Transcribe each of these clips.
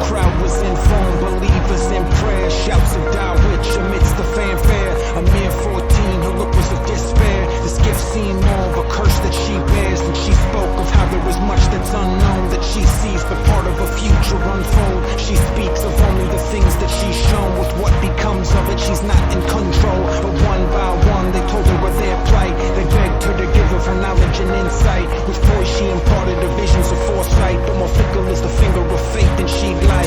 crowd was in foam, believers in prayer, shouts of Dawich amidst the fanfare. A mere 14, her look was of despair. This gift seemed more of a curse that she bears, and she spoke of how there is much that's unknown that she sees, but part of a future unfold. She speaks of only the things that she's shown. With what becomes of it, she's not in control. But one by one, they told her of their plight. They begged her to give of her knowledge and insight. With poise, she imparted her visions of foresight, but more fickle is the finger of fate than she'd like.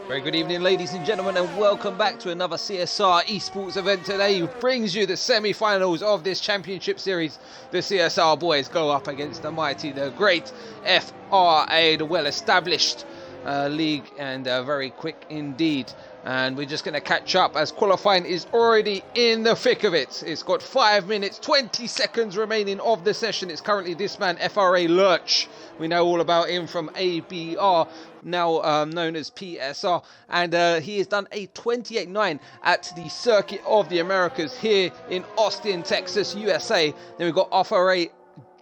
Very good evening, ladies and gentlemen, and welcome back to another CSR esports event today, which brings you the semi-finals of this championship series. The CSR boys go up against the mighty, the great FRA, the well-established league, and very quick indeed. And we're just going to catch up as qualifying is already in the thick of it. It's got 5 minutes, 20 seconds remaining of the session. It's currently this man, FRA Lurch. We know all about him from ABR, now known as PSR. And he has done a 28.9 at the Circuit of the Americas here in Austin, Texas, USA. Then we've got FRA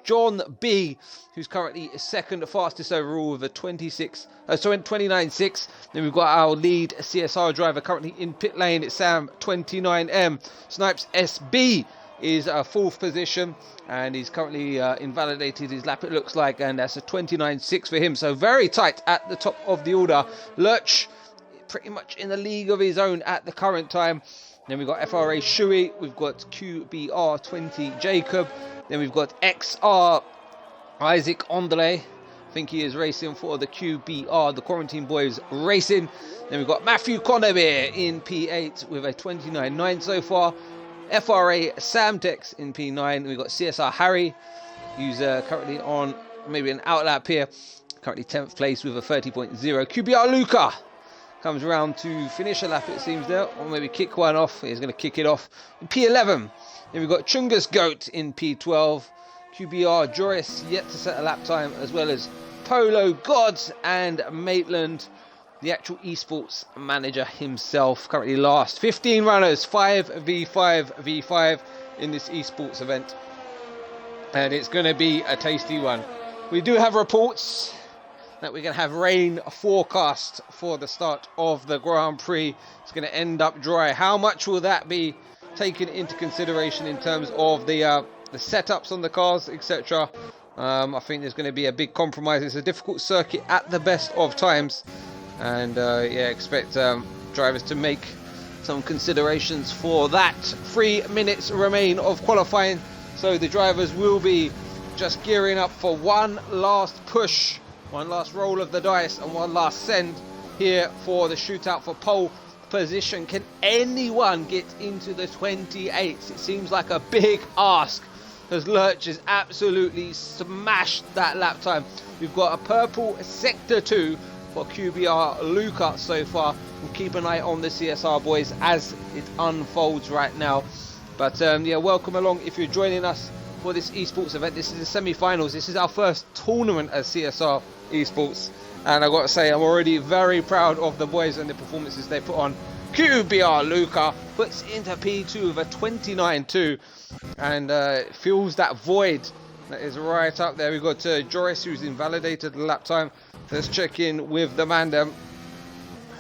John B, who's currently second fastest overall with a 29.6. Then we've got our lead CSR driver currently in pit lane. It's Sam 29M. Snipes SB is fourth position, and he's currently invalidated his lap, it looks like, and that's a 29.6 for him. So very tight at the top of the order. Lurch pretty much in a league of his own at the current time. Then we've got FRA Shui, we've got QBR 20 Jacob, then we've got XR Isaac Ondele. I think he is racing for the QBR, the Quarantine Boys Racing. Then we've got Matthew Conabe in P8 with a 29.9 so far. FRA Samtex in P9. We've got CSR Harry, who's currently on maybe an outlap here. Currently 10th place with a 30.0. QBR Luca comes around to finish a lap, it seems there, or maybe kick one off. He's going to kick it off in P11. Then we've got Chungus Goat in P12. QBR Joris yet to set a lap time, as well as Polo Gods and Maitland, the actual esports manager himself, currently last. 15 runners, 5v5v5 in this esports event, and it's going to be a tasty one. We do have reports that we're going to have rain forecast for the start of the Grand Prix. It's going to end up dry. How much will that be taken into consideration in terms of the setups on the cars, etc.? I think there's going to be a big compromise. It's a difficult circuit at the best of times, and yeah, expect drivers to make some considerations for that. 3 minutes remain of qualifying, so the drivers will be just gearing up for one last push, one last roll of the dice, and one last send here for the shootout for pole position. Can anyone get into the 28s? It seems like a big ask, because Lurch has absolutely smashed that lap time. We've got a purple sector 2 for QBR Luca so far. We'll keep an eye on the CSR boys as it unfolds right now. But yeah, welcome along if you're joining us for this esports event. This is the semi-finals. This is our first tournament as CSR esports, and I've got to say I'm already very proud of the boys and the performances they put on. QBR Luca puts into P2 with a 29.2 and fills that void that is right up there. We've got Joris, who's invalidated the lap time. Let's check in with the man.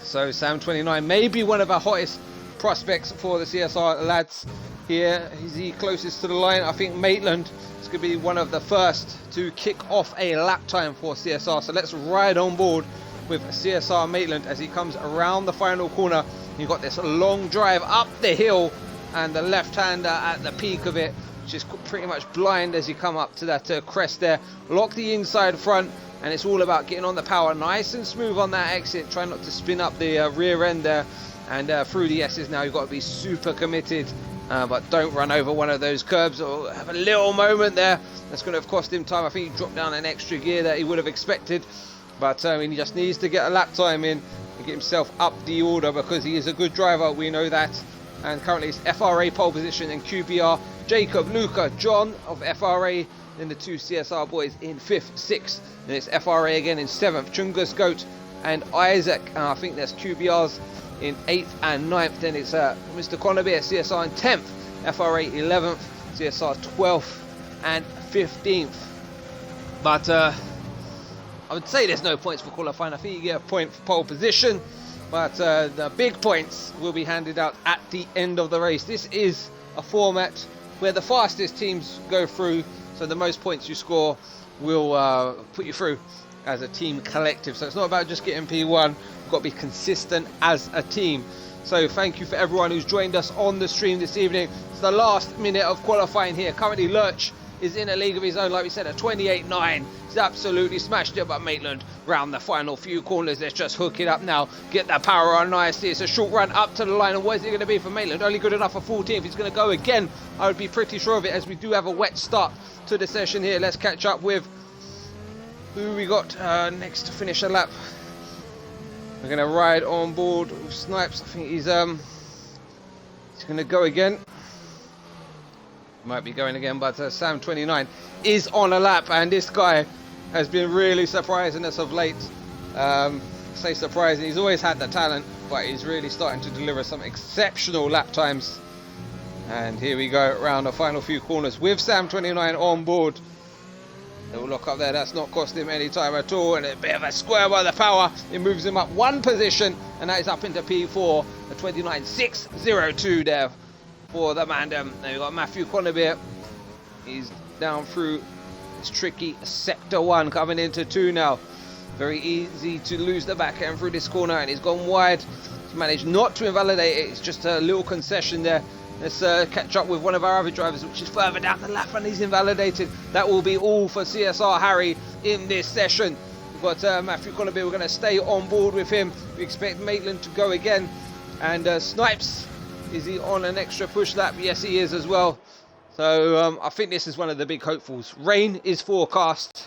So Sam 29 may be one of our hottest prospects for the CSR lads here. He's the closest to the line. I think Maitland is going to be one of the first to kick off a lap time for CSR. So let's ride on board with CSR Maitland as he comes around the final corner. You've got this long drive up the hill and the left-hander at the peak of it, which is pretty much blind as you come up to that crest there. Lock the inside front, and it's all about getting on the power nice and smooth on that exit. Try not to spin up the rear end there, and through the S's now. You've got to be super committed, but don't run over one of those curbs or have a little moment there. That's going to have cost him time. I think he dropped down an extra gear that he would have expected, but he just needs to get a lap time in and get himself up the order, because he is a good driver, we know that. And currently it's FRA pole position and QBR, Jacob, Luca, John of FRA, then the two CSR boys in 5th, 6th, then it's FRA again in 7th, Chungus Goat and Isaac, I think there's QBR's in 8th and 9th, then it's Mr. Conabe, CSR in 10th, FRA 11th, CSR 12th and 15th. But I would say there's no points for qualifying. I think you get a point for pole position, but the big points will be handed out at the end of the race. This is a format where the fastest teams go through, so the most points you score will put you through as a team collective. So it's not about just getting P1, you've got to be consistent as a team. So thank you for everyone who's joined us on the stream this evening. It's the last minute of qualifying here. Currently Lurch is in a league of his own, like we said, a 28.9. He's absolutely smashed it, but Maitland round the final few corners. Let's just hook it up now, get that power on nicely. It's a short run up to the line, and what is it going to be for Maitland? Only good enough for 14th. He's going to go again, I would be pretty sure of it, as we do have a wet start to the session here. Let's catch up with who we got next to finish a lap. We're going to ride on board with Snipes. I think he's going to go again. Might be going again, but Sam 29 is on a lap, and this guy has been really surprising us of late. Say surprising, he's always had the talent, but he's really starting to deliver some exceptional lap times. And here we go around the final few corners with Sam 29 on board. They will lock up there. That's not costing him any time at all, and a bit of a square by the power. It moves him up one position, and that is up into P4, a 29.602 there for the man. Then we've got Matthew Conabe. He's down through this tricky sector 1, coming into 2 now. Very easy to lose the back end through this corner, and he's gone wide. managed not to invalidate it. It's just a little concession there. Let's catch up with one of our other drivers, which is further down the lap, and he's invalidated. That will be all for CSR Harry in this session. We've got Matthew Conaby. We're going to stay on board with him. We expect Maitland to go again. And Snipes, is he on an extra push lap? Yes, he is as well. So I think this is one of the big hopefuls. Rain is forecast.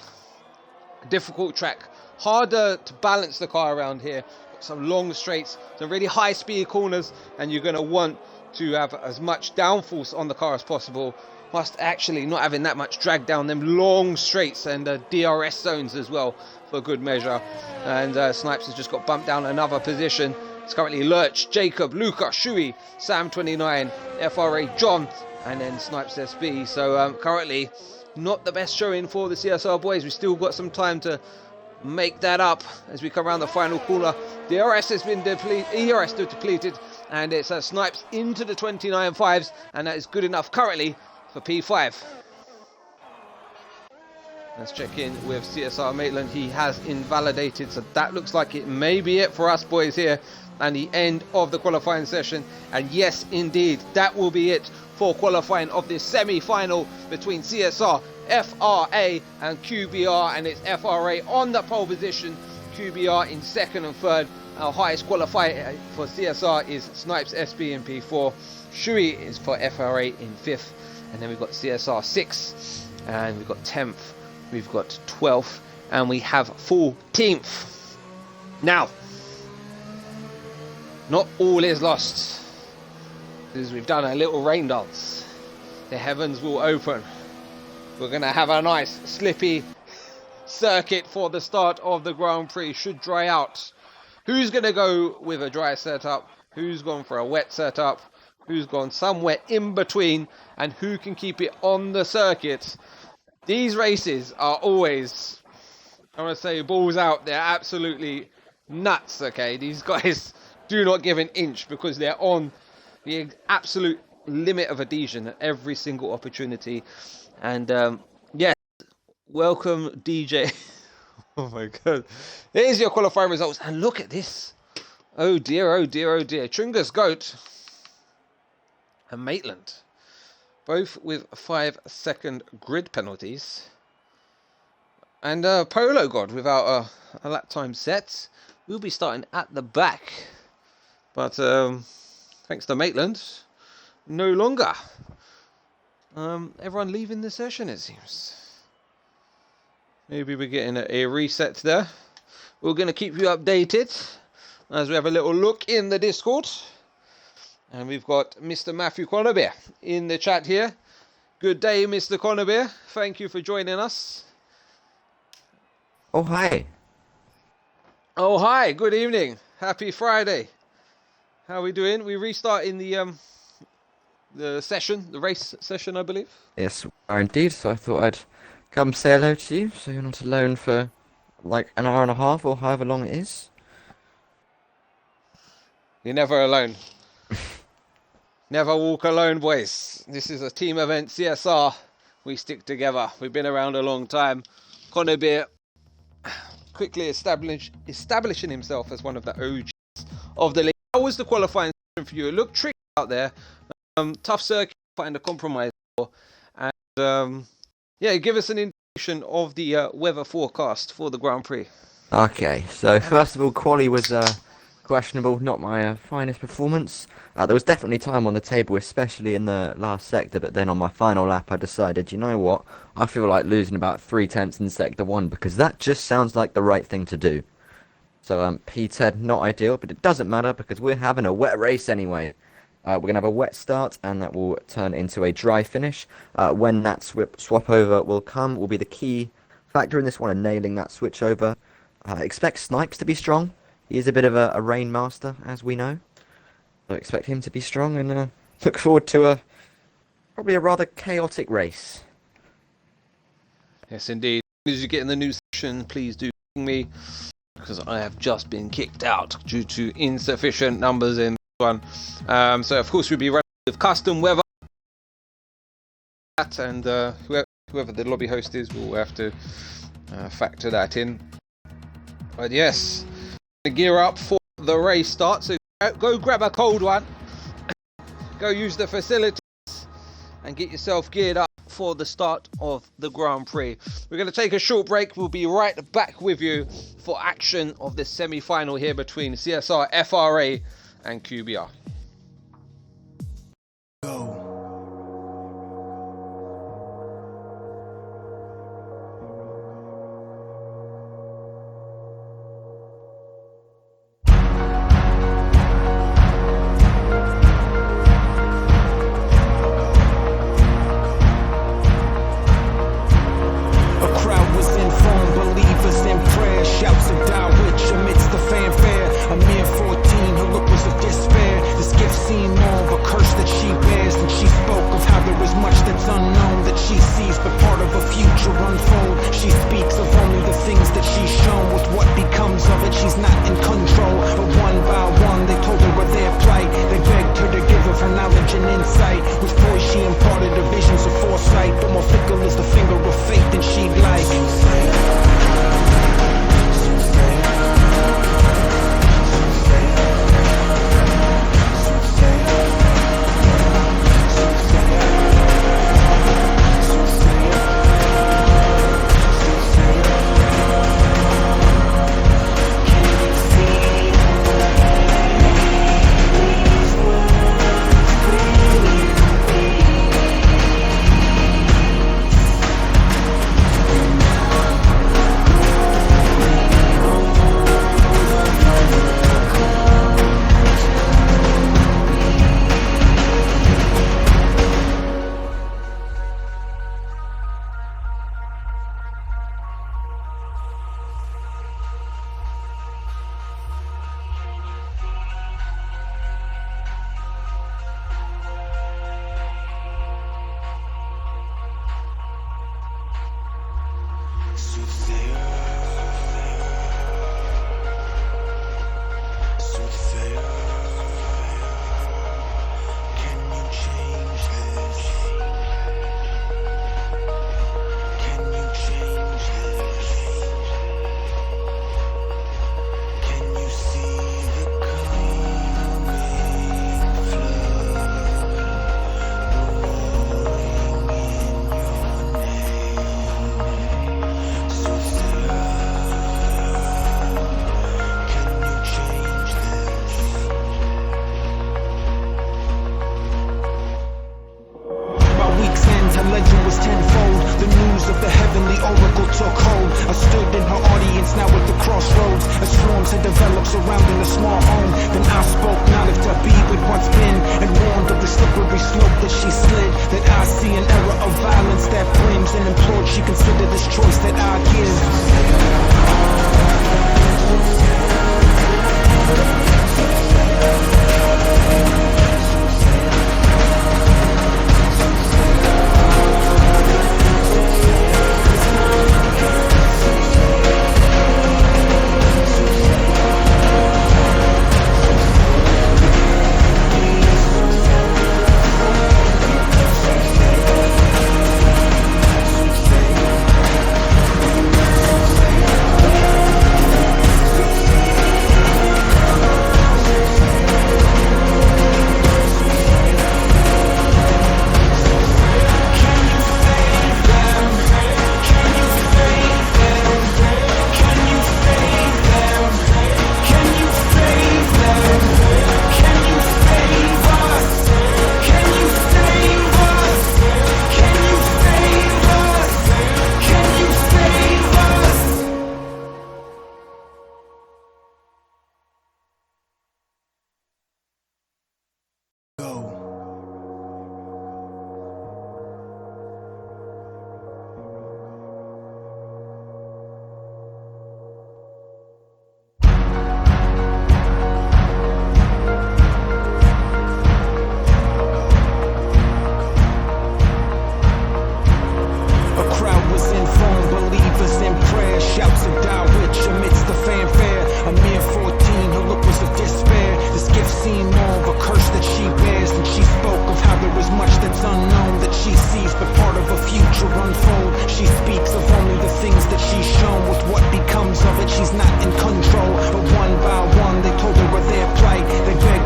Difficult track. Harder to balance the car around here. Got some long straights, some really high speed corners, and you're going to want to have as much downforce on the car as possible, whilst actually not having that much drag down them long straights and DRS zones as well, for good measure. And Snipes has just got bumped down another position. It's currently Lurch, Jacob, Luca, Shui, Sam 29, FRA, John, and then Snipes SB. So currently not the best showing for the CSR boys. We've still got some time to make that up as we come around the final corner. The RS has been depleted, ERS depleted, and it's Snipes into the 29.5s, and that is good enough currently for P5. Let's check in with CSR Maitland. He has invalidated, so that looks like it may be it for us boys here, and the end of the qualifying session. And yes, indeed, that will be it for qualifying of this semi-final between CSR, FRA and QBR, and it's FRA on the pole position, QBR in second and third. Our highest qualifier for CSR is Snipes SB in P4. Shui is for FRA in 5th, and then we've got CSR 6th, and we've got 10th, we've got 12th, and we have 14th. Now, not all is lost, because we've done a little rain dance. The heavens will open. We're going to have a nice slippy circuit for the start of the Grand Prix. Should dry out. Who's going to go with a dry setup? Who's gone for a wet setup? Who's gone somewhere in between? And who can keep it on the circuit? These races are always, I want to say, balls out. They're absolutely nuts, okay? These guys do not give an inch because they're on the absolute limit of adhesion at every single opportunity. And yes, welcome DJ. Oh my god. Here's your qualifying results, and look at this. Oh dear, oh dear, oh dear. Tringus Goat and Maitland, both with 5-second grid penalties. And Polo God without a lap time set. We'll be starting at the back. But thanks to Maitland, no longer. Everyone leaving the session, it seems. Maybe we're getting a reset there. We're going to keep you updated as we have a little look in the Discord. And we've got Mr. Matthew Conaby in the chat here. Good day, Mr. Conaby. Thank you for joining us. Oh, hi. Oh, hi. Good evening. Happy Friday. How are we doing? We restart in the session, the race session, I believe. Yes, we are indeed. So I thought I'd come say hello to you. So you're not alone for like an hour and a half or however long it is. You're never alone. Never walk alone, boys. This is a team event, CSR. We stick together. We've been around a long time. Conaby quickly establishing himself as one of the OGs of the league. How was the qualifying session for you? It looked tricky out there. Tough circuit, find a compromise for. And yeah, give us an indication of the weather forecast for the Grand Prix. Okay, so first of all, quali was questionable, not my finest performance. There was definitely time on the table, especially in the last sector, but then on my final lap I decided, you know what, I feel like losing about 3/10 in sector 1 because that just sounds like the right thing to do. So P10, not ideal, but it doesn't matter because we're having a wet race anyway. We're going to have a wet start and that will turn into a dry finish. When that swap over will come will be the key factor in this one, and nailing that switch over. Expect Snipes to be strong. He is a bit of a rain master, as we know. So expect him to be strong, and look forward to probably a rather chaotic race. Yes, indeed. As soon as you get in the new session, please do ping me, because I have just been kicked out due to insufficient numbers in this one. So of course we'll be running with custom weather, and whoever the lobby host is will have to factor that in. But yes, gear up for the race start. So Go grab a cold one. Go use the facilities and get yourself geared up for the start of the Grand Prix. We're going to take a short break. We'll be right back with you for action of the semi-final here between CSR, FRA and QBR. Go. She's not in control, but one by one they told her of their plight. They begged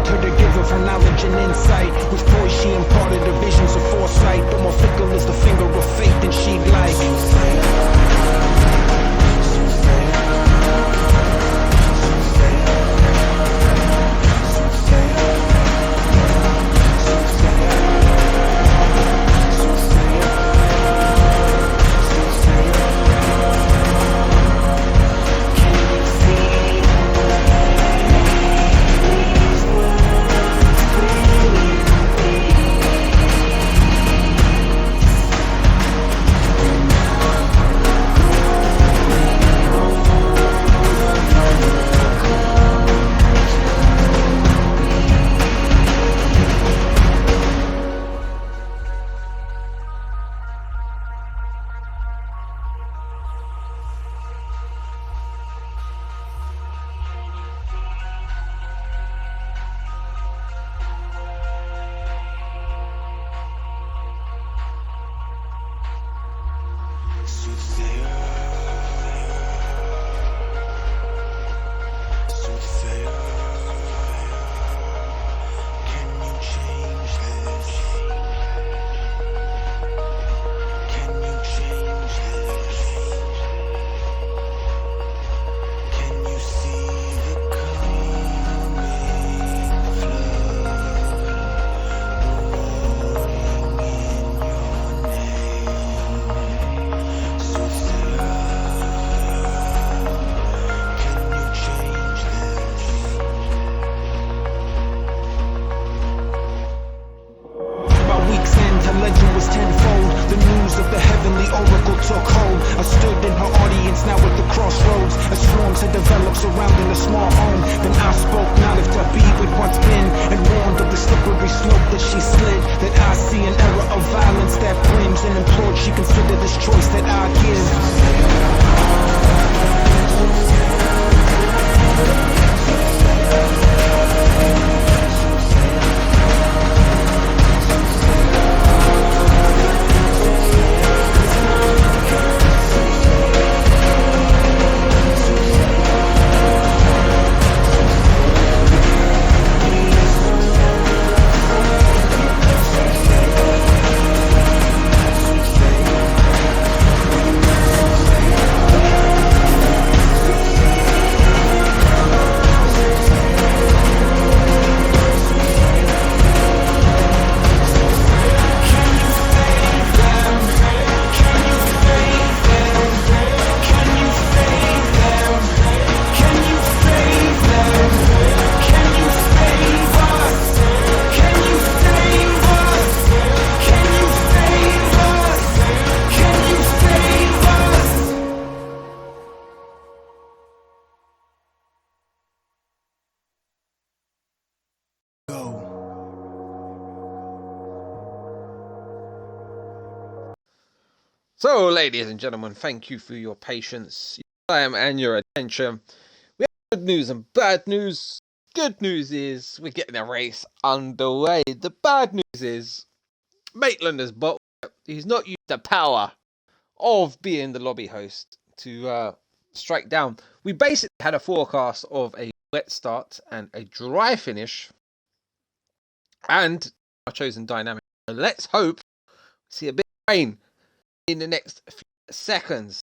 insight. Which boy she imparted the visions of foresight, but more fickle is the finger of fate than she'd like. So, ladies and gentlemen, thank you for your patience, your time, and your attention. We have good news and bad news. Good news is we're getting a race underway. The bad news is Maitland has bottled it. He's not used the power of being the lobby host to strike down. We basically had a forecast of a wet start and a dry finish, and our chosen dynamic. So let's hope we see a bit of rain in the next few seconds.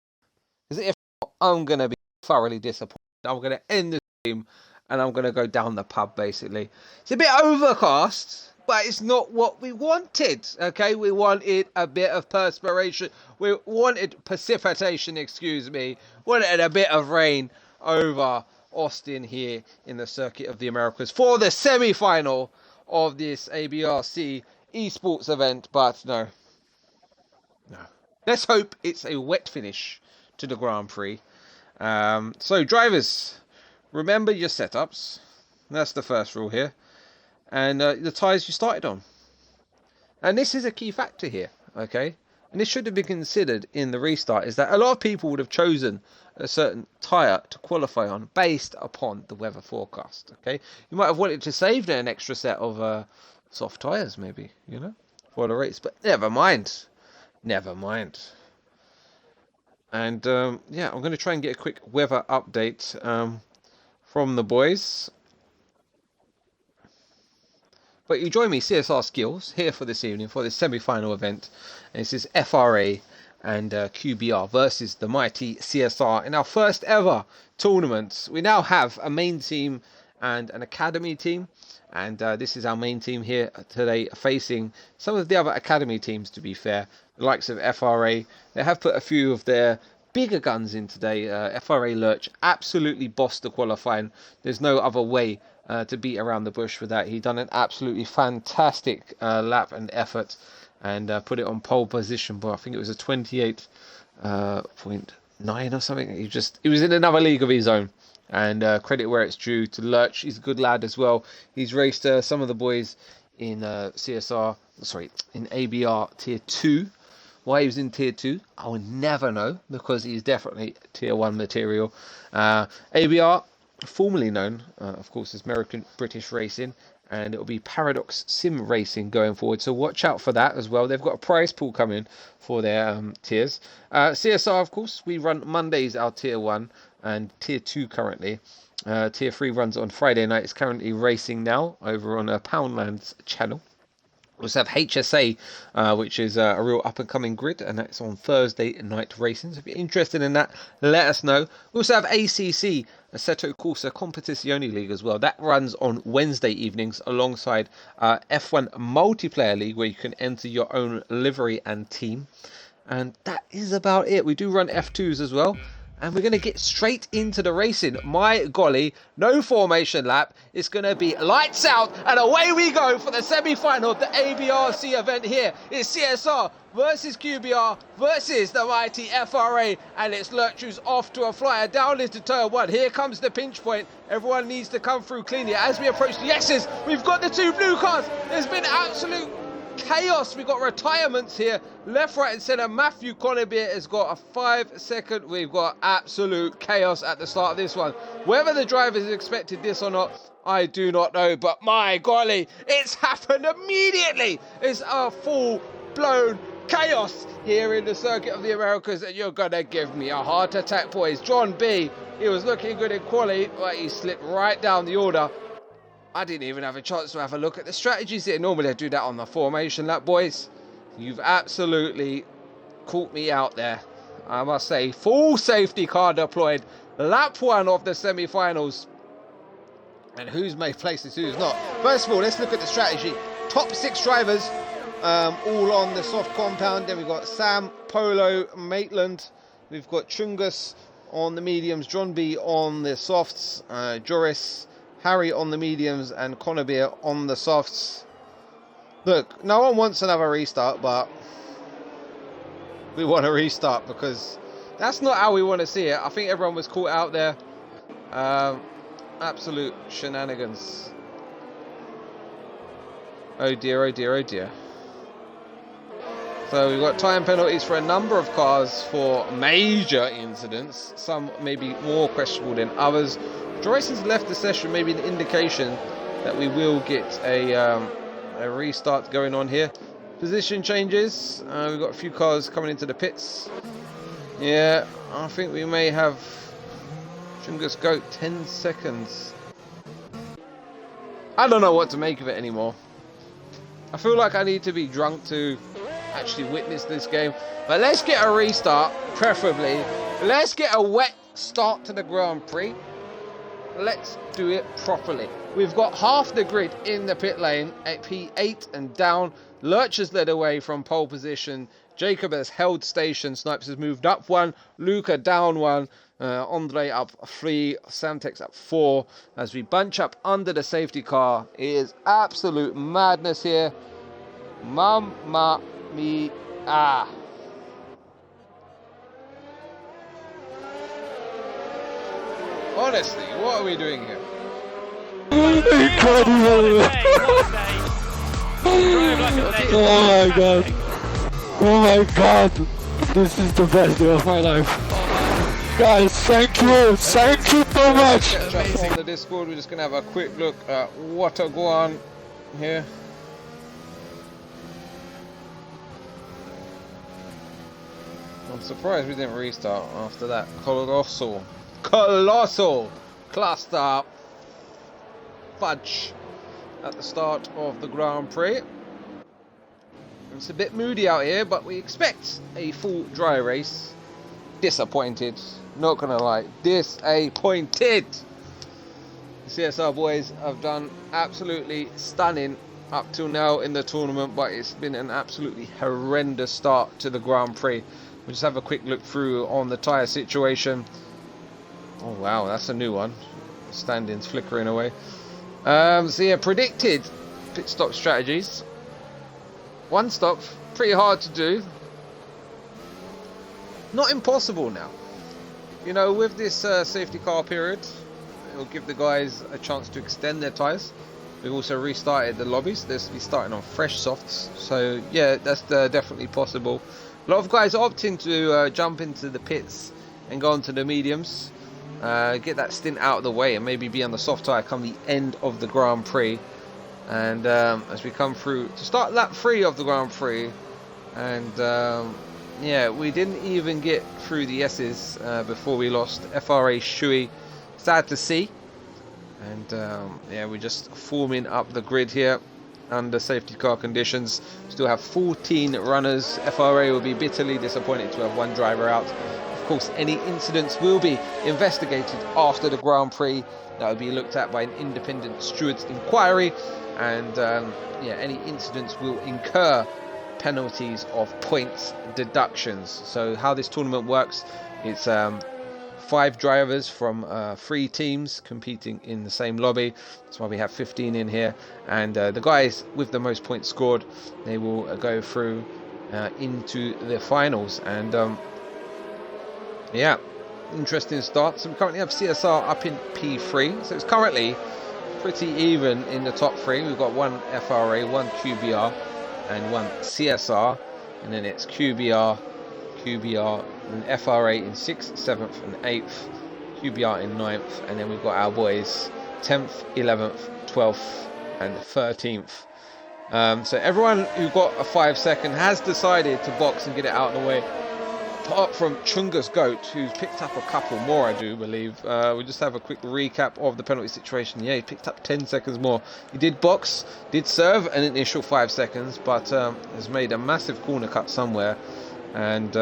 Because if not, I'm going to be thoroughly disappointed. I'm going to end the stream and I'm going to go down the pub, basically. It's a bit overcast, but it's not what we wanted. Okay, we wanted a bit of perspiration. We wanted precipitation, excuse me. Wanted a bit of rain over Austin here in the Circuit of the Americas for the semi-final of this ABRC esports event. But no. Let's hope it's a wet finish to the Grand Prix. So drivers, remember your setups. That's the first rule here. And the tyres you started on. And this is a key factor here, okay? And this should have been considered in the restart, is that a lot of people would have chosen a certain tyre to qualify on based upon the weather forecast, okay? You might have wanted to save an extra set of soft tyres, maybe, you know, for the race. But never mind. Never mind. And yeah, I'm going to try and get a quick weather update from the boys. But you join me, CSR Skills, here for this evening for this semi-final event. And this is FRA and QBR versus the mighty CSR in our first ever tournament. We now have a main team and an academy team. And this is our main team here today, facing some of the other academy teams, to be fair. The likes of FRA. They have put a few of their bigger guns in today. FRA Lurch absolutely bossed the qualifying. There's no other way to beat around the bush for that. He done an absolutely fantastic lap and effort, and put it on pole position. But I think it was a 28.9 or something. He was in another league of his own. And credit where it's due to Lurch. He's a good lad as well. He's raced some of the boys in in ABR Tier 2. Why he was in Tier 2, I will never know, because he's definitely Tier 1 material. ABR, formerly known, of course, as American British Racing, and it will be Paradox Sim Racing going forward. So watch out for that as well. They've got a prize pool coming for their tiers. CSR, of course, we run Mondays, our Tier 1 and Tier 2 currently. Tier 3 runs on Friday night. It's currently racing now over on Poundland's channel. We also have HSA, which is a real up-and-coming grid, and that's on Thursday night racing. So if you're interested in that, let us know. We also have ACC, Assetto Corsa Competizione League as well. That runs on Wednesday evenings alongside F1 Multiplayer League, where you can enter your own livery and team. And that is about it. We do run F2s as well. And we're going to get straight into the racing. My golly, no formation lap. It's going to be lights out and away we go for the semi-final of the ABRC event here. It's CSR versus QBR versus the mighty FRA. And it's Lurch who's off to a flyer down into turn 1. Here comes the pinch point. Everyone needs to come through cleanly as we approach the X's. We've got the two blue cars. There's been absolute chaos. We've got retirements here, left, right and centre. Matthew Connolly has got a 5-second. We've got absolute chaos at the start of this one. Whether the drivers expected this or not, I do not know, but my golly, it's happened immediately. It's a full-blown chaos here in the Circuit of the Americas, and you're gonna give me a heart attack, boys. John B, he was looking good in quali, but he slipped right down the order. I didn't even have a chance to have a look at the strategies here. Normally I do that on the formation lap, boys. You've absolutely caught me out there. I must say, full safety car deployed. Lap 1 of the semi-finals. And who's made places, who's not. First of all, let's look at the strategy. Top 6 drivers, all on the soft compound. Then we've got Sam, Polo, Maitland. We've got Chungus on the mediums, John B on the softs, Joris, Harry on the mediums, and Connor on the softs. Look, no one wants another restart, but we want a restart because that's not how we want to see it. I think everyone was caught out there. Absolute shenanigans. Oh dear, oh dear, oh dear. So we've got time penalties for a number of cars for major incidents. Some may be more questionable than others. Joyce has left the session, maybe an indication that we will get a restart going on here. Position changes. We've got a few cars coming into the pits. Yeah, I think we may have Chungus Goat 10 seconds. I don't know what to make of it anymore. I feel like I need to be drunk to actually witness this game. But let's get a restart, preferably. Let's get a wet start to the Grand Prix. Let's do it properly. We've got half the grid in the pit lane at P8 and down. Lurch has led away from pole position. Jacob has held station. Snipes has moved up 1. Luca down 1. Andre up 3. Samtex up 4. As we bunch up under the safety car. It is absolute madness here. Mamma mia. Honestly, what are we doing here? Incredible! Oh my god! Oh my god! This is the best day of my life. Guys, thank you so much! Catch up on the Discord. We're just gonna have a quick look at what are going on here. I'm surprised we didn't restart after that colossal cluster fudge. at the start of the Grand Prix. It's a bit moody out here, but we expect a full dry race. Disappointed, not gonna lie, disappointed. The CSR boys have done absolutely stunning up till now in the tournament, but it's been an absolutely horrendous start to the Grand Prix. We'll just have a quick look through on the tyre situation. Oh wow, that's a new one. Standings flickering away. So yeah, predicted pit stop strategies. One stop, pretty hard to do. Not impossible now. You know, with this safety car period, it'll give the guys a chance to extend their tyres. We've also restarted the lobbies. This will be starting on fresh softs. So yeah, that's definitely possible. A lot of guys are opting to jump into the pits and go onto the mediums. Get that stint out of the way and maybe be on the soft tyre come the end of the Grand Prix. And as we come through to start lap 3 of the Grand Prix, and yeah, we didn't even get through the S's before we lost FRA Shui. Sad to see. And yeah, we're just forming up the grid here under safety car conditions. Still have 14 runners. FRA will be bitterly disappointed to have one driver out. Of course, any incidents will be investigated after the Grand Prix. That will be looked at by an independent stewards inquiry, and yeah, any incidents will incur penalties of points deductions. So how this tournament works, it's 5 drivers from 3 teams competing in the same lobby. That's why we have 15 in here, and the guys with the most points scored, they will go through into the finals. And yeah, interesting start. So we currently have CSR up in P3, so it's currently pretty even in the top 3. We've got 1 FRA, 1 QBR and 1 CSR, and then it's QBR and FRA in 6th, 7th and 8th, QBR in 9th, and then we've got our boys 10th, 11th, 12th and 13th. So everyone who got a 5-second has decided to box and get it out of the way, apart from Chungus Goat, who's picked up a couple more, I do believe. We'll just have a quick recap of the penalty situation. Yeah, he picked up 10 seconds more. He did box, did serve an initial 5 seconds, but has made a massive corner cut somewhere, and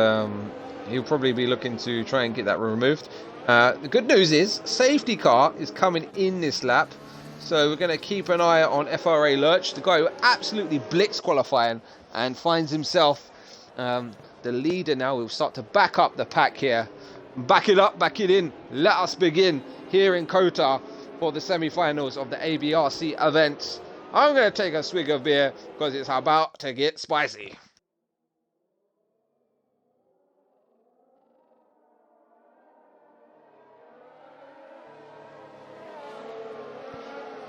he'll probably be looking to try and get that removed. The good news is safety car is coming in this lap, so we're going to keep an eye on FRA Lurch, the guy who absolutely blitzed qualifying and finds himself the leader now. We'll start to back up the pack here. Back it up, back it in. Let us begin here in COTA for the semi-finals of the ABRC event. I'm going to take a swig of beer because it's about to get spicy.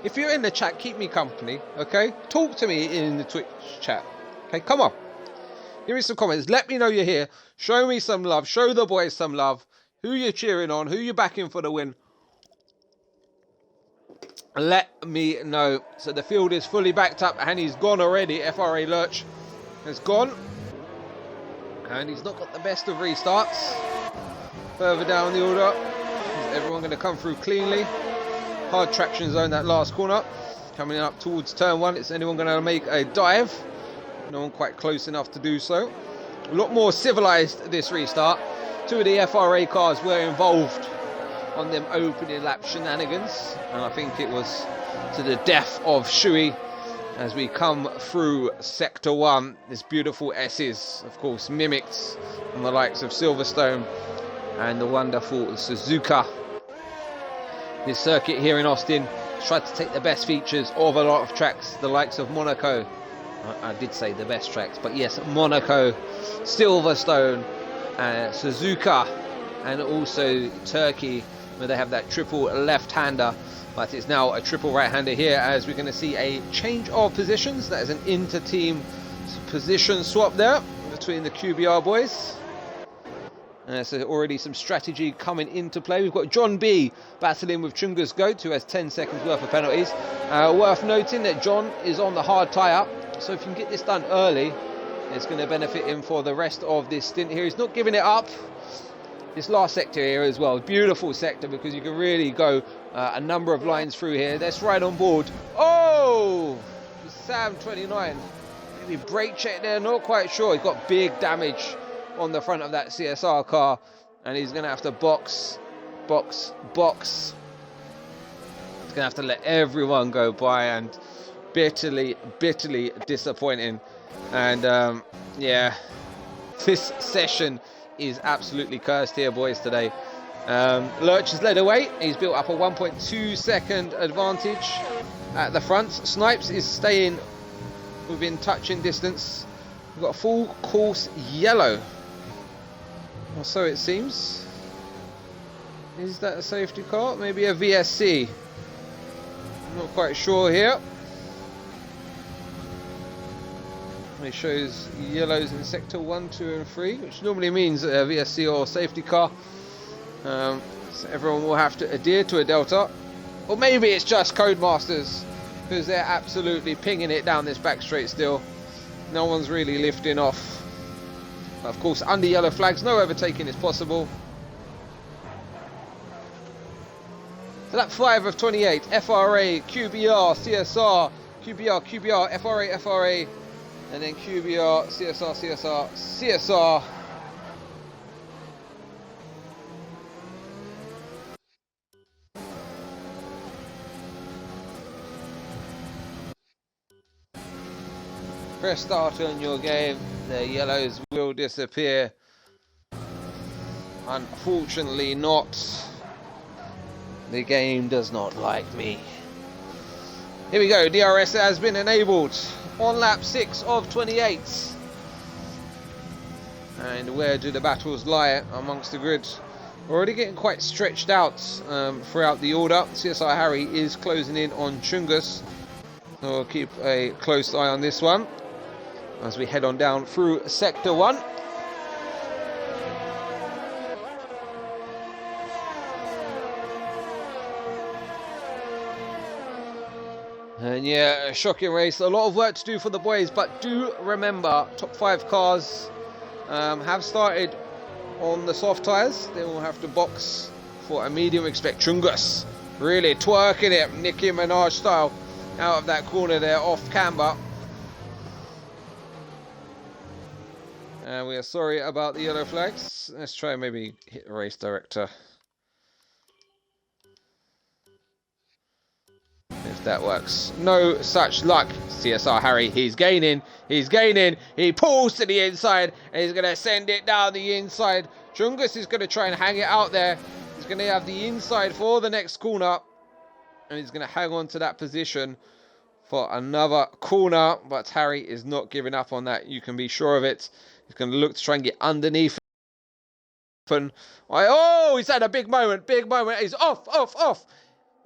If you're in the chat, keep me company, okay? Talk to me in the Twitch chat, okay? Come on. Give me some comments. Let me know you're here. Show me some love. Show the boys some love. Who you're cheering on. Who you're backing for the win. Let me know. So the field is fully backed up and he's gone already. FRA Lurch has gone. And he's not got the best of restarts. Further down the order. Is everyone going to come through cleanly? Hard traction zone, that last corner. Coming up towards turn 1. Is anyone going to make a dive? No one quite close enough to do so. A lot more civilized this restart. 2 of the FRA cars were involved on them opening lap shenanigans, and I think it was to the death of Shui as we come through sector 1. This beautiful S's, of course, mimicked on the likes of Silverstone and the wonderful Suzuka. This circuit here in Austin tried to take the best features of a lot of tracks, the likes of Monaco. I did say the best tracks, but yes, Monaco, Silverstone, Suzuka, and also Turkey, where they have that triple left-hander, but it's now a triple right-hander here, as we're going to see a change of positions. That is an inter-team position swap there between the QBR boys. So already some strategy coming into play. We've got John B battling with Chungus Goat, who has 10 seconds worth of penalties. Worth noting that John is on the hard tyre, so if you can get this done early, it's going to benefit him for the rest of this stint here. He's not giving it up. This last sector here as well, beautiful sector, because you can really go a number of lines through here. That's right on board. Oh! Sam 29. Maybe brake check there, not quite sure. He's got big damage on the front of that CSR car, and he's going to have to box. He's going to have to let everyone go by, and bitterly disappointing. And yeah, this session is absolutely cursed here, boys, today. Lurch has led away. He's built up a 1.2 second advantage at the front. Snipes is staying within touching distance. We've got a full course yellow, or so it seems. Is that a safety car? Maybe a VSC. Not quite sure here. It shows yellows in sector 1, 2 and 3, which normally means a VSC or safety car. So everyone will have to adhere to a delta. Or maybe it's just Codemasters, because they're absolutely pinging it down this back straight still. No one's really lifting off. But of course, under yellow flags, no overtaking is possible. So that 5 of 28, FRA, QBR, CSR, QBR, FRA, and then QBR, CSR. Press start on your game, the yellows will disappear. Unfortunately not. The game does not like me. Here we go, DRS has been enabled on lap 6 of 28. And where do the battles lie amongst the grid? We're already getting quite stretched out throughout the order. CSR Harry is closing in on Chungus. So we'll keep a close eye on this one as we head on down through sector 1. And yeah, a shocking race. A lot of work to do for the boys, but do remember, top 5 cars have started on the soft tyres. They will have to box for a medium. Expect Chungus really twerking it, Nicki Minaj style, out of that corner there, off camber. And we are sorry about the yellow flags. Let's try and maybe hit the race director. If that works. No such luck. CSR Harry, he's gaining, he pulls to the inside, and he's going to send it down the inside. Chungus is going to try and hang it out there. He's going to have the inside for the next corner, and he's going to hang on to that position for another corner, but Harry is not giving up on that, you can be sure of it. He's going to look to try and get underneath. Oh, he's had a big moment, he's off.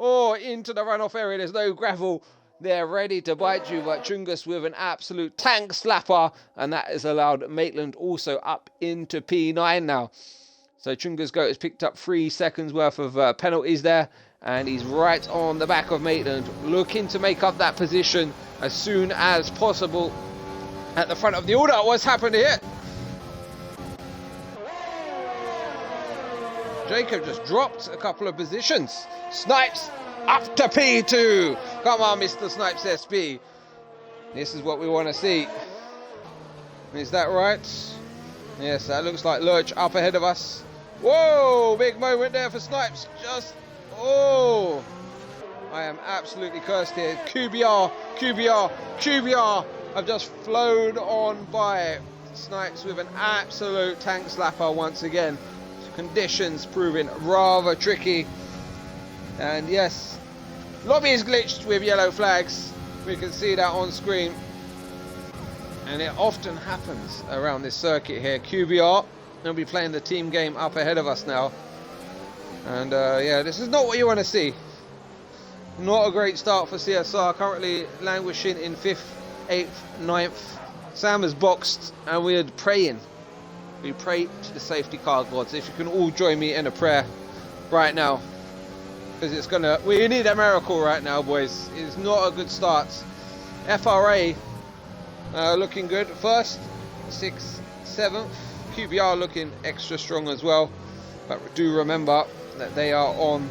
Oh, into the runoff area. There's no gravel. They're ready to bite you, but Chungus with an absolute tank slapper, and that has allowed Maitland also up into P9 now. So Chungus Goat has picked up 3 seconds worth of penalties there, and he's right on the back of Maitland, looking to make up that position as soon as possible at the front of the order. What's happened here? Jacob just dropped a couple of positions. Snipes up to P2. Come on, Mr. Snipes SB. This is what we want to see. Is that right? Yes, that looks like Lurch up ahead of us. Whoa, big moment there for Snipes. Oh, I am absolutely cursed here. QBR have just flown on by. Snipes with an absolute tank slapper once again. Conditions proving rather tricky, and yes, lobby is glitched with yellow flags. We can see that on screen, and it often happens around this circuit here. QBR will be playing the team game up ahead of us now, and yeah, this is not what you want to see. Not a great start for CSR, currently languishing in 5th, 8th, 9th. Sam has boxed, and we're praying. We pray to the safety car gods. If you can all join me in a prayer right now, because we need a miracle right now, boys. It's not a good start. FRA looking good. 1st, 6th, 7th. QBR looking extra strong as well. But do remember that they are on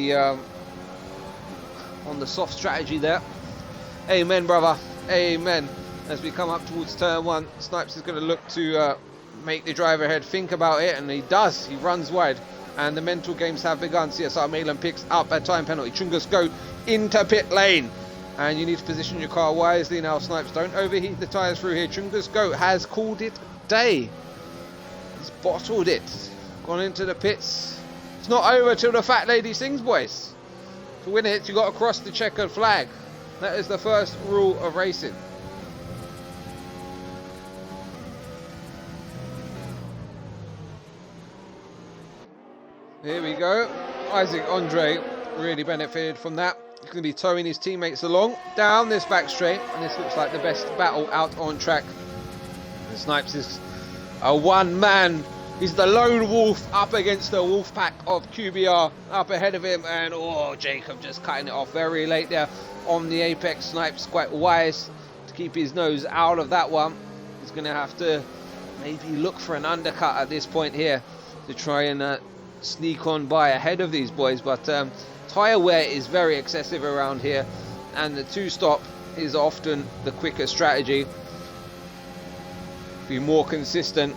the soft strategy there. Amen, brother. Amen. As we come up towards turn 1, Snipes is going to look to make the drive ahead think about it, and he does. He runs wide, and the mental games have begun. CSR Milan picks up a time penalty. Chungus go into pit lane, and you need to position your car wisely now, Snipes. Don't overheat the tyres through here. Chungus Go has called it day. He's bottled it. Gone into the pits. It's not over till the fat lady sings, boys. To win it, you got to cross the checkered flag. That is the first rule of racing. Here we go. Isaac Andre really benefited from that. He's going to be towing his teammates along down this back straight, and this looks like the best battle out on track. And Snipes is a one-man. He's the lone wolf up against the wolf pack of QBR up ahead of him, and oh, Jacob just cutting it off very late there on the apex. Snipes quite wise to keep his nose out of that one. He's going to have to maybe look for an undercut at this point here to try and sneak on by ahead of these boys, but tyre wear is very excessive around here, and the two-stop is often the quicker strategy. Be more consistent,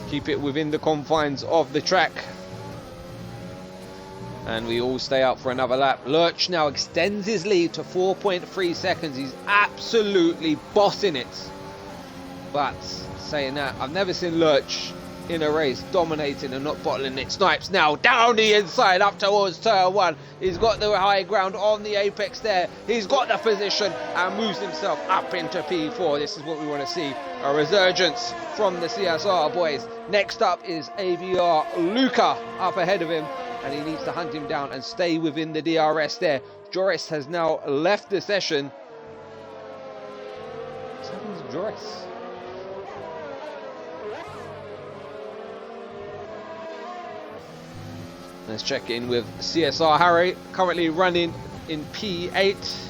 keep it within the confines of the track, and we all stay up for another lap. Lurch now extends his lead to 4.3 seconds. He's absolutely bossing it, but saying that, I've never seen Lurch in a race dominating and not bottling it. Snipes now down the inside up towards turn 1. He's got the high ground on the apex there. He's got the position and moves himself up into P4. This is what we want to see, a resurgence from the CSR boys. Next up is ABR Luca up ahead of him, and he needs to hunt him down and stay within the DRS there. Joris has now left the session. What's happening to Joris? Let's check in with CSR Harry, currently running in P8.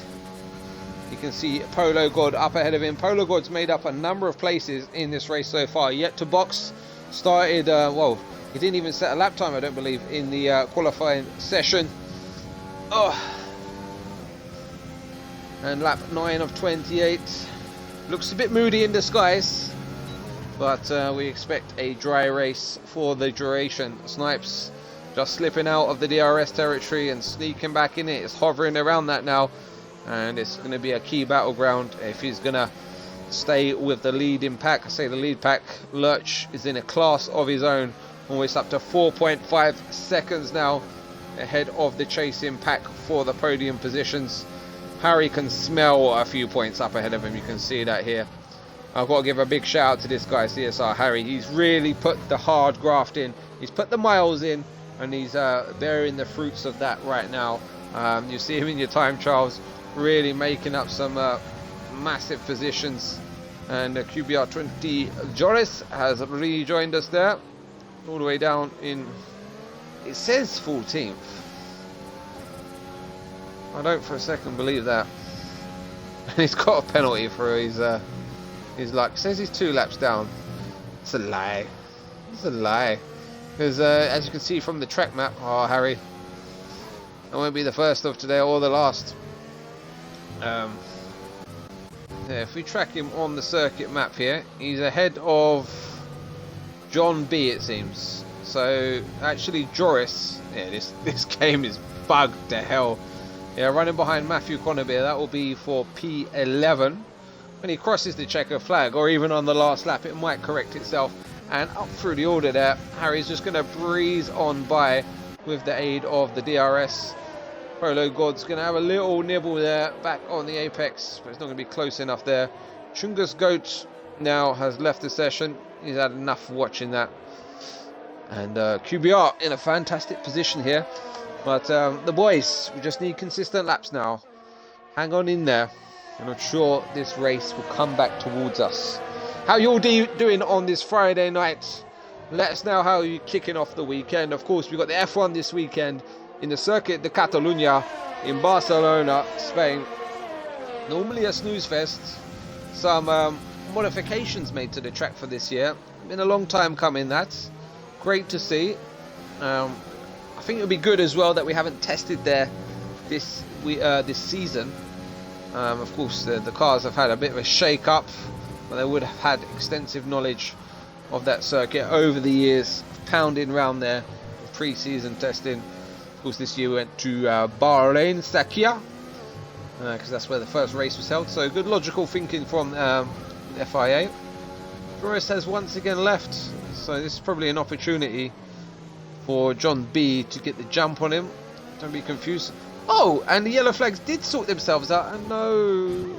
You can see Polo God up ahead of him. Polo God's made up a number of places in this race so far. Yet to box. Started, well, he didn't even set a lap time, I don't believe, in the qualifying session. Oh. And lap 9 of 28. Looks a bit moody in the skies, but we expect a dry race for the duration. Snipes just slipping out of the DRS territory and sneaking back in it. It's hovering around that now, and it's going to be a key battleground if he's going to stay with the leading pack. I say the lead pack. Lurch is in a class of his own, almost up to 4.5 seconds now ahead of the chasing pack for the podium positions. Harry can smell a few points up ahead of him. You can see that here. I've got to give a big shout out to this guy, CSR Harry. He's really put the hard graft in. He's put the miles in, and he's bearing the fruits of that right now. You see him in your time trials really making up some massive positions, and QBR 20 Joris has rejoined us there, all the way down in, it says 14th. I don't for a second believe that. And he's got a penalty for his luck. It says he's 2 laps down. It's a lie. It's a lie. Because as you can see from the track map, oh Harry, that won't be the first of today or the last. Yeah, if we track him on the circuit map here, he's ahead of John B, it seems. So actually Joris, yeah, this game is bugged to hell. Yeah, running behind Matthew Connerbeer, that will be for P11. When he crosses the checker flag, or even on the last lap, it might correct itself. And up through the order there, Harry's just going to breeze on by with the aid of the DRS. Polo God's going to have a little nibble there, back on the apex, but it's not going to be close enough there. Chungus Goat now has left the session. He's had enough watching that. And QBR in a fantastic position here. But the boys, we just need consistent laps now. Hang on in there, and I'm sure this race will come back towards us. How you all doing on this Friday night? Let us know how you're kicking off the weekend. Of course, we've got the F1 this weekend in the Circuit de Catalunya in Barcelona, Spain. Normally a snooze fest. Some modifications made to the track for this year. Been a long time coming, that. Great to see. I think it'll be good as well that we haven't tested there this season. Of course, the cars have had a bit of a shake-up, but they would have had extensive knowledge of that circuit over the years, pounding around there with pre-season testing. Of course, this year we went to Bahrain, Sakia, because that's where the first race was held. So good logical thinking from FIA. Joris has once again left, so this is probably an opportunity for John B to get the jump on him. Don't be confused. Oh, and the yellow flags did sort themselves out, and no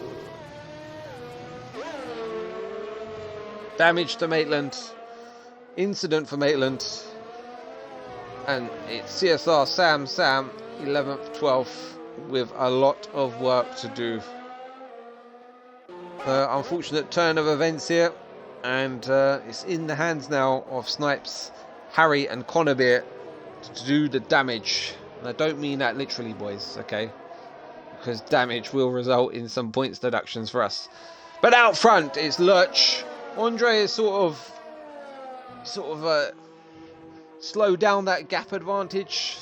damage to Maitland, incident for Maitland, and it's CSR Sam 11th, 12th with a lot of work to do. Unfortunate turn of events here, and it's in the hands now of Snipes, Harry and Connerbeer to do the damage. And I don't mean that literally, boys, okay? Because damage will result in some points deductions for us. But out front, it's Lurch. Andre is sort of slowed down that gap advantage.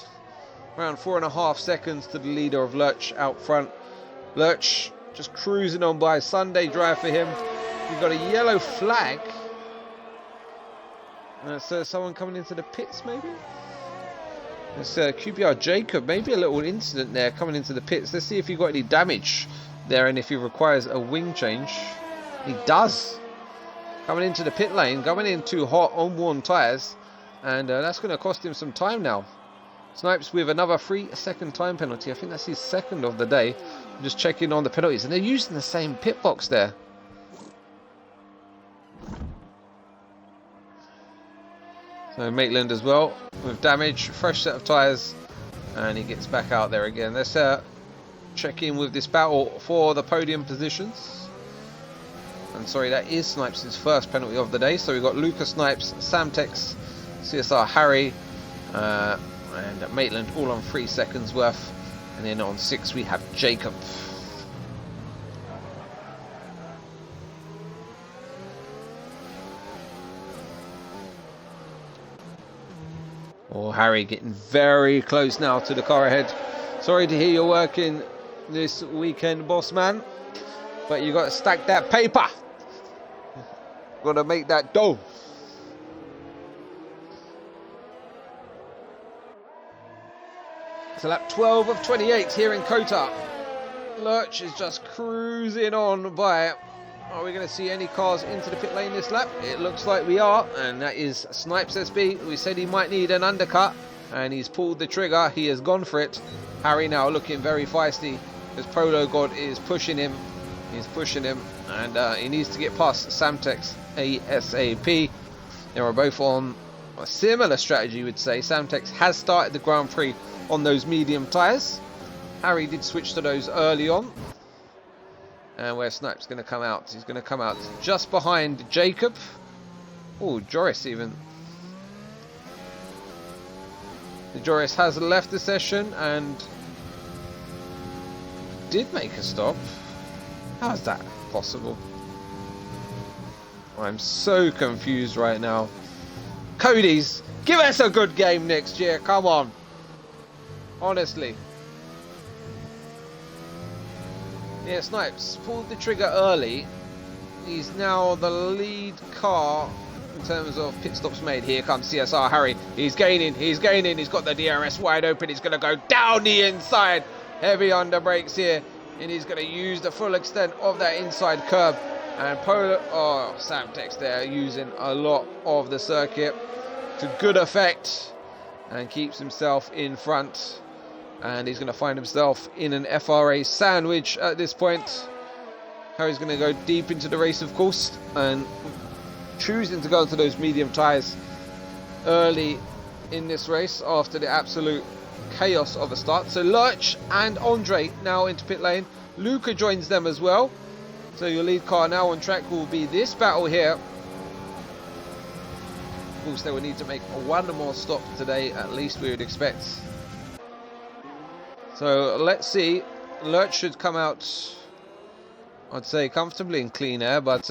Around 4.5 seconds to the leader of Lurch out front. Lurch just cruising on by. Sunday drive for him. We've got a yellow flag. So someone coming into the pits, maybe? It's QBR Jacob. Maybe a little incident there coming into the pits. Let's see if he got any damage there and if he requires a wing change. He does. Coming into the pit lane, going into hot on-worn tyres, and that's going to cost him some time now. Snipes with another 3-second time penalty. I think that's his second of the day. I'm just checking on the penalties, and they're using the same pit box there. So Maitland as well with damage, fresh set of tyres, and he gets back out there again. Let's check in with this battle for the podium positions. And sorry, that is Snipes' first penalty of the day. So we've got Lucas Snipes, Sam Tex, CSR Harry, and Maitland all on 3 seconds worth. And then on 6 we have Jacob. Oh, Harry getting very close now to the car ahead. Sorry to hear you're working this weekend, boss man, but you got to stack that paper. Got to make that dough. So lap 12 of 28 here in COTA. Lurch is just cruising on by. Are we going to see any cars into the pit lane this lap? It looks like we are, and that is Snipes SB. We said he might need an undercut, and he's pulled the trigger. He has gone for it. Harry now looking very feisty as Polo God is pushing him. He's pushing him, and he needs to get past Samtex ASAP. They are both on a similar strategy, you would say. Samtex has started the Grand Prix on those medium tyres. Harry did switch to those early on. And where Snipes going to come out? He's going to come out just behind Jacob. Oh, Joris even. Joris has left the session and did make a stop. How is that possible? I'm so confused right now. Cody's, give us a good game next year. Come on. Honestly. Yeah, Snipes pulled the trigger early. He's now the lead car in terms of pit stops made. Here comes CSR Harry. He's gaining. He's got the DRS wide open. He's going to go down the inside. Heavy under brakes here. And he's going to use the full extent of that inside curb. And Sam Tex there using a lot of the circuit to good effect. And keeps himself in front. And he's going to find himself in an FRA sandwich at this point. Harry's going to go deep into the race, of course, and choosing to go into those medium tyres early in this race after the absolute chaos of a start. So Lurch and Andre now into pit lane. Luca joins them as well. So your lead car now on track will be this battle here. Of course, they will need to make one more stop today, at least we would expect. So let's see. Lurch should come out, I'd say, comfortably in clean air, but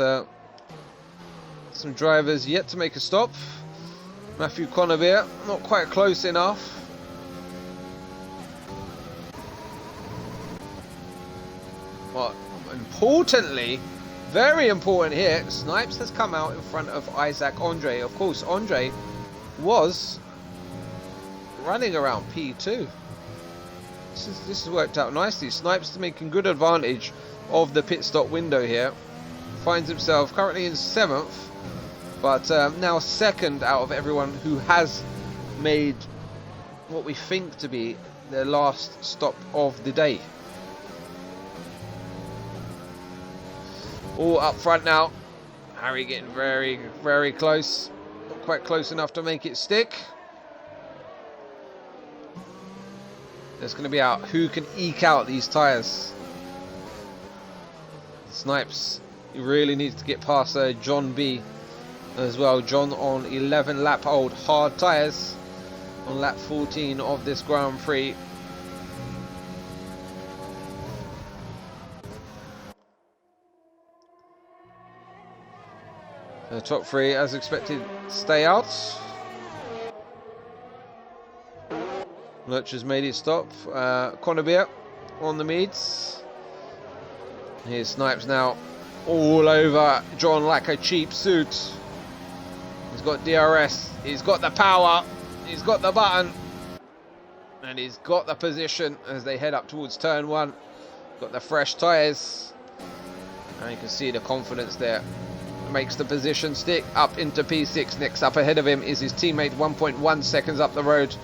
some drivers yet to make a stop. Matthew Connerbeer not quite close enough. But importantly, very important here, Snipes has come out in front of Isaac Andre. Of course, Andre was running around P2. This has worked out nicely. Snipes making good advantage of the pit stop window here. Finds himself currently in 7th, but now 2nd out of everyone who has made what we think to be their last stop of the day. All up front now. Harry getting very, very close. Not quite close enough to make it stick. There's going to be out who can eke out these tyres. Snipes, he really needs to get past John B as well. John on 11 lap old hard tyres on lap 14 of this Grand Prix. The top 3, as expected, stay out. Lurch has made his stop. Connebier on the meads. Here's Snipes now all over John like a cheap suit. He's got DRS. He's got the power. He's got the button. And he's got the position as they head up towards turn 1. Got the fresh tyres. And you can see the confidence there. Makes the position stick up into P6. Next up ahead of him is his teammate 1.1 seconds up the road.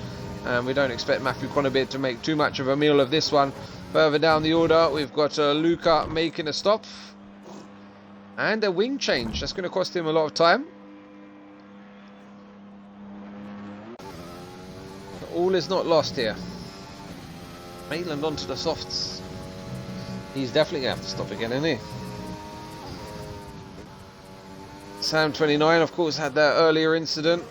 And we don't expect Matthew Connebier to make too much of a meal of this one. Further down the order, we've got Luca making a stop. And a wing change. That's going to cost him a lot of time. But all is not lost here. Maitland onto the softs. He's definitely going to have to stop again, isn't he? Sam 29, of course, had that earlier incident.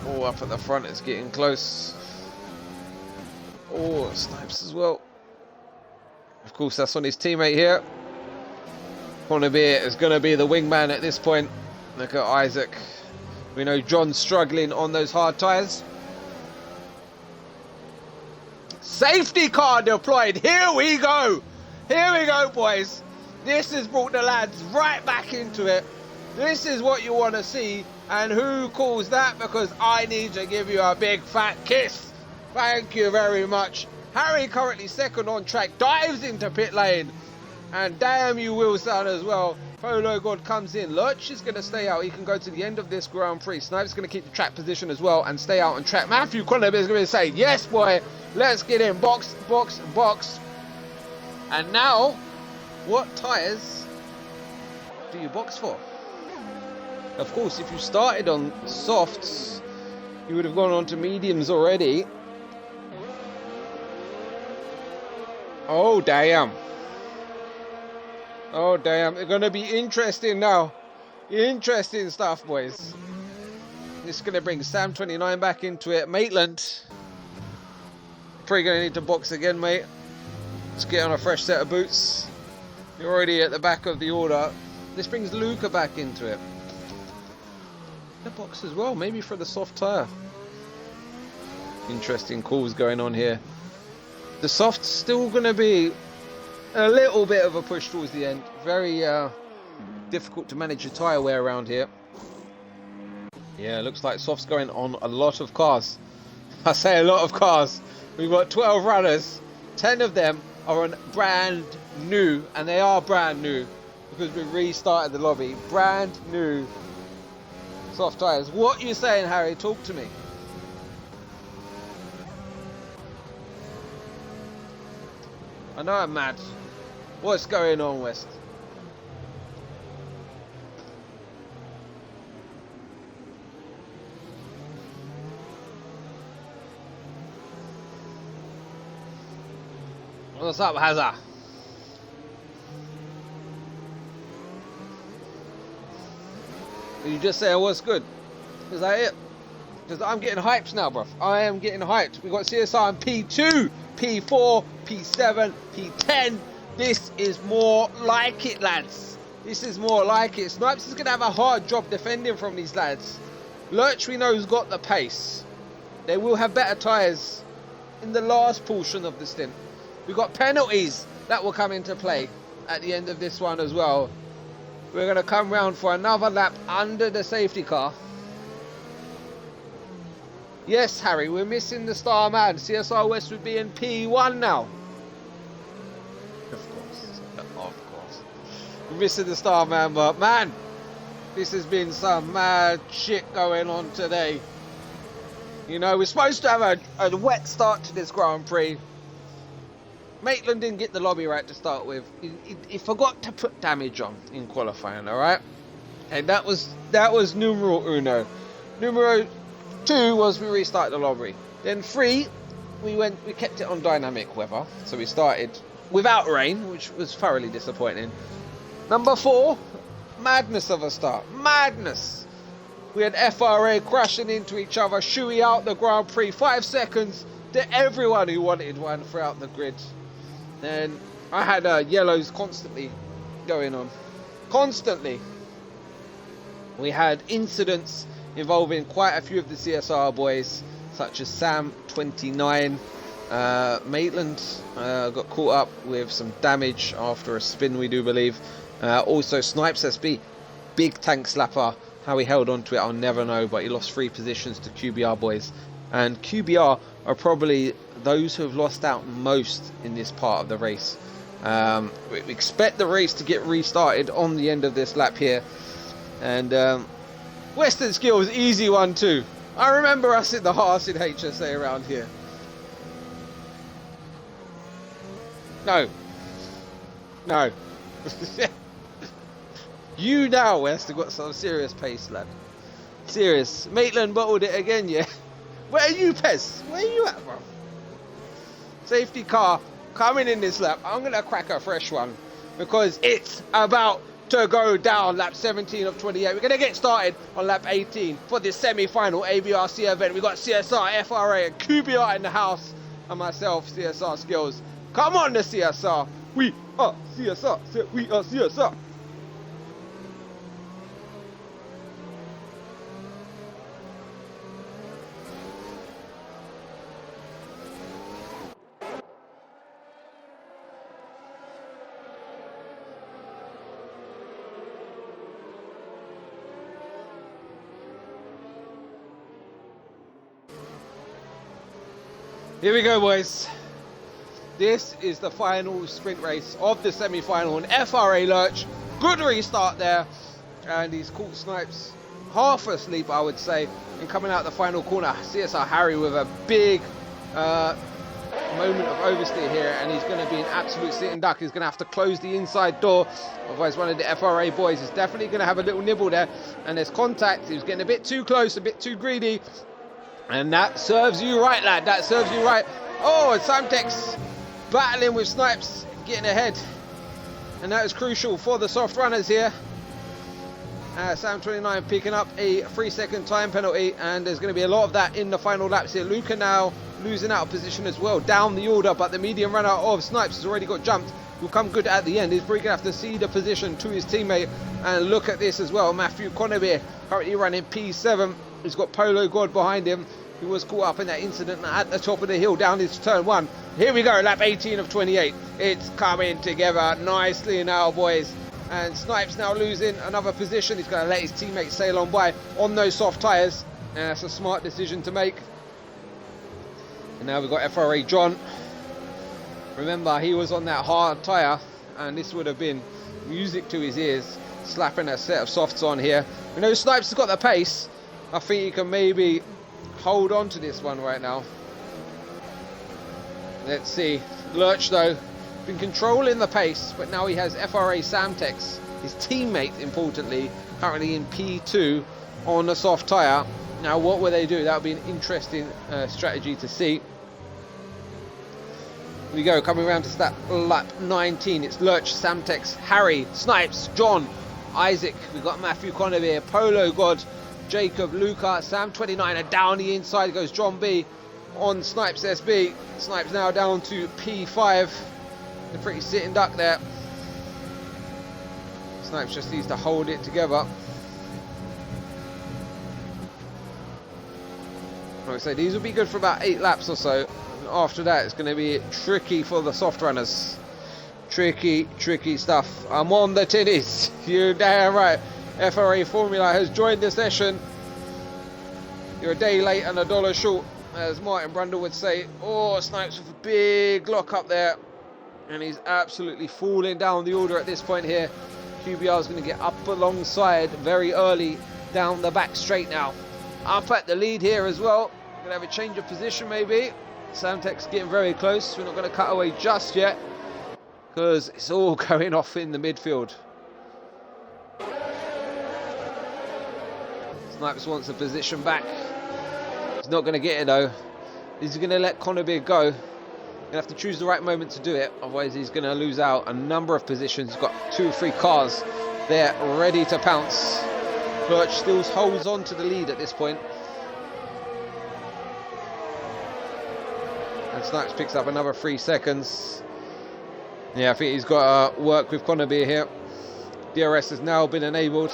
Oh, up at the front, it's getting close. Oh, Snipes as well. Of course, that's on his teammate here. Connebier is going to be the wingman at this point. Look at Isaac. We know John's struggling on those hard tyres. Safety car deployed. Here we go. Here we go, boys. This has brought the lads right back into it. This is what you want to see. And who calls that? Because I need to give you a big fat kiss. Thank you very much. Harry currently 2nd on track. Dives into pit lane. And damn you, Wilson, as well. Polo God comes in. Lurch is going to stay out. He can go to the end of this Grand Prix. Snipe's going to keep the track position as well and stay out on track. Matthew Connebier is going to say, yes, boy. Let's get in. Box, box, box. And now, what tyres do you box for? Of course, if you started on softs, you would have gone on to mediums already. Oh, damn. Oh, damn. It's going to be interesting now. Interesting stuff, boys. This is going to bring Sam 29 back into it. Maitland. Probably going to need to box again, mate. Let's get on a fresh set of boots. You're already at the back of the order. This brings Luca back into it. The box as well, maybe for the soft tyre. Interesting calls going on here. The soft's still going to be a little bit of a push towards the end. Very difficult to manage your tyre wear around here. Yeah, looks like soft's going on a lot of cars. I say a lot of cars. We've got 12 runners. 10 of them are on brand new, and they are brand new because we restarted the lobby. Brand new soft tyres. What are you saying, Harry? Talk to me. I know I'm mad. What's going on, West? What's up, Hazard? Did you just say I was good? Is that it? Because I'm getting hyped now, bruv. I am getting hyped. We've got CSR in P2, P4, P7, P10. This is more like it, lads. This is more like it. Snipes is going to have a hard job defending from these lads. Lurch, we know, has got the pace. They will have better tyres in the last portion of the stint. We've got penalties that will come into play at the end of this one as well. We're going to come round for another lap under the safety car. Yes, Harry, we're missing the star man. CSR West would be in P1 now. Of course. Of course. We're missing the star man, but man, this has been some mad shit going on today. You know, we're supposed to have a wet start to this Grand Prix. Maitland didn't get the lobby right to start with. He forgot to put damage on in qualifying, alright? And that was numero uno. Numero 2 was we restarted the lobby. Then 3, we kept it on dynamic weather. So we started without rain, which was thoroughly disappointing. Number 4, madness of a start. Madness. We had FRA crashing into each other, shooing out the Grand Prix. 5 seconds to everyone who wanted one throughout the grid. And I had yellows constantly going on. Constantly. We had incidents involving quite a few of the CSR boys, such as Sam 29. Maitland got caught up with some damage after a spin, we do believe. Also Snipes SB, big tank slapper. How he held on to it I'll never know, but he lost 3 positions to QBR boys. And QBR are probably those who have lost out most in this part of the race. We expect the race to get restarted on the end of this lap here. And Western Skills, easy one too. I remember us in the Haas in HSA around here. No. No. You now, West, have got some serious pace, lad. Serious. Maitland bottled it again, yeah. Where are you, Pez? Where are you at, bro? Safety car coming in this lap. I'm going to crack a fresh one because it's about to go down. Lap 17 of 28. We're going to get started on lap 18 for this semi-final ABRC event. We've got CSR, FRA, and QBR in the house, and myself, CSR Skills. Come on, the CSR. We are CSR. We are CSR. Here we go, boys. This is the final sprint race of the semi-final, and FRA Lurch, good restart there, and he's caught Snipes half asleep, I would say, and coming out the final corner. CSR Harry with a big moment of oversteer here, and he's going to be an absolute sitting duck. He's going to have to close the inside door, otherwise one of the FRA boys is definitely going to have a little nibble there, and there's contact. He was getting a bit too close, a bit too greedy. And that serves you right, lad. That serves you right. Oh, and Samtex battling with Snipes, getting ahead. And that is crucial for the soft runners here. Sam 29 picking up a 3-second time penalty. And there's going to be a lot of that in the final laps here. Luca now losing out of position as well. Down the order, but the medium runner of Snipes has already got jumped. Will come good at the end. He's probably going to have to cede the position to his teammate. And look at this as well. Matthew Connebeer currently running P7. He's got Polo God behind him, who was caught up in that incident at the top of the hill down into turn 1. Here we go, lap 18 of 28. It's coming together nicely now, boys. And Snipes now losing another position. He's going to let his teammates sail on by on those soft tyres. And that's a smart decision to make. And now we've got FRA John. Remember, he was on that hard tyre, and this would have been music to his ears, slapping a set of softs on here. You know, Snipes has got the pace. I think he can maybe hold on to this one right now. Let's see. Lurch, though, been controlling the pace, but now he has FRA Samtex, his teammate, importantly, currently in P2 on the soft tyre. Now, what will they do? That would be an interesting strategy to see. Here we go, coming around to lap 19. It's Lurch, Samtex, Harry, Snipes, John, Isaac. We've got Matthew Connebeer, Polo God, Jacob, Luca, Sam 29, and down the inside goes John B on Snipes SB. Snipes now down to P5. A pretty sitting duck there. Snipes just needs to hold it together. Like I say, these will be good for about 8 laps or so. After that, it's going to be tricky for the soft runners. Tricky stuff. I'm on the tinnies. You damn right. FRA Formula has joined the session. You're a day late and $1 short, as Martin Brundle would say. Oh, Snipes with a big lock up there. And he's absolutely falling down the order at this point here. QBR is going to get up alongside very early down the back straight now. Up at the lead here as well. Going to have a change of position maybe. Samtec's getting very close. We're not going to cut away just yet, because it's all going off in the midfield. Snipes wants the position back. He's not going to get it though. He's going to let Conobir go. He'll have to choose the right moment to do it, otherwise he's going to lose out a number of positions. He's got 2 or 3 cars there ready to pounce. Lurch still holds on to the lead at this point. And Snipes picks up another 3 seconds. Yeah, I think he's got to work with Conobir here. DRS has now been enabled.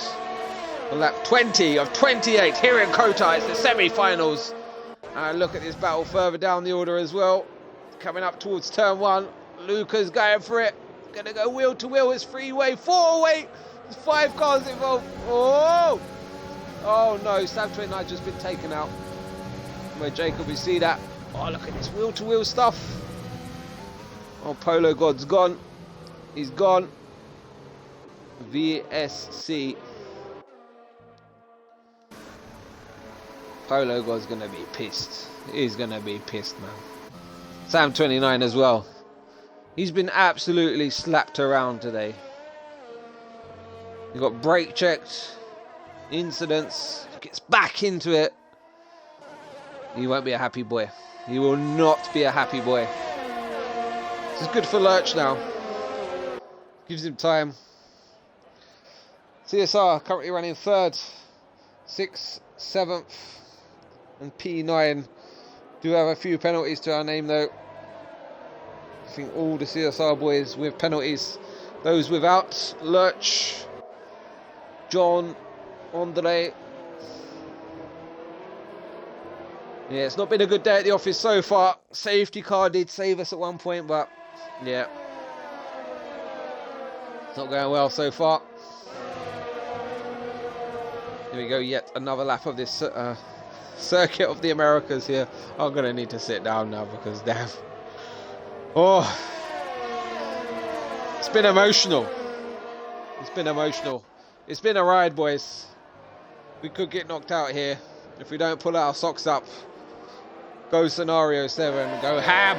On lap 20 of 28 here in COTA, it's the semi-finals. And look at this battle further down the order as well. Coming up towards turn 1. Luca's going for it. Gonna go wheel to wheel. It's 3-way, 4-way. There's 5 cars involved. Oh! Oh no, Sam 29 just been taken out. Where Jacob, we see that. Oh, look at this wheel to wheel stuff. Oh, Polo God's gone. He's gone. VSC. Polo God's gonna be pissed. He's gonna be pissed, man. Sam 29 as well. He's been absolutely slapped around today. He got brake checked, incidents, gets back into it. He won't be a happy boy. He will not be a happy boy. This is good for Lurch now. Gives him time. CSR currently running 3rd, 6th, 7th, and P9. Do have a few penalties to our name though. I think all the CSR boys with penalties. Those without: Lurch, John, Andre. Yeah, it's not been a good day at the office so far. Safety car did save us at one point, but yeah, it's not going well so far. Here we go, yet another lap of this circuit of the Americas here. I'm going to need to sit down now because damn. Oh, it's been emotional. It's been emotional. It's been a ride, boys. We could get knocked out here if we don't pull our socks up. Go scenario 7. Go ham.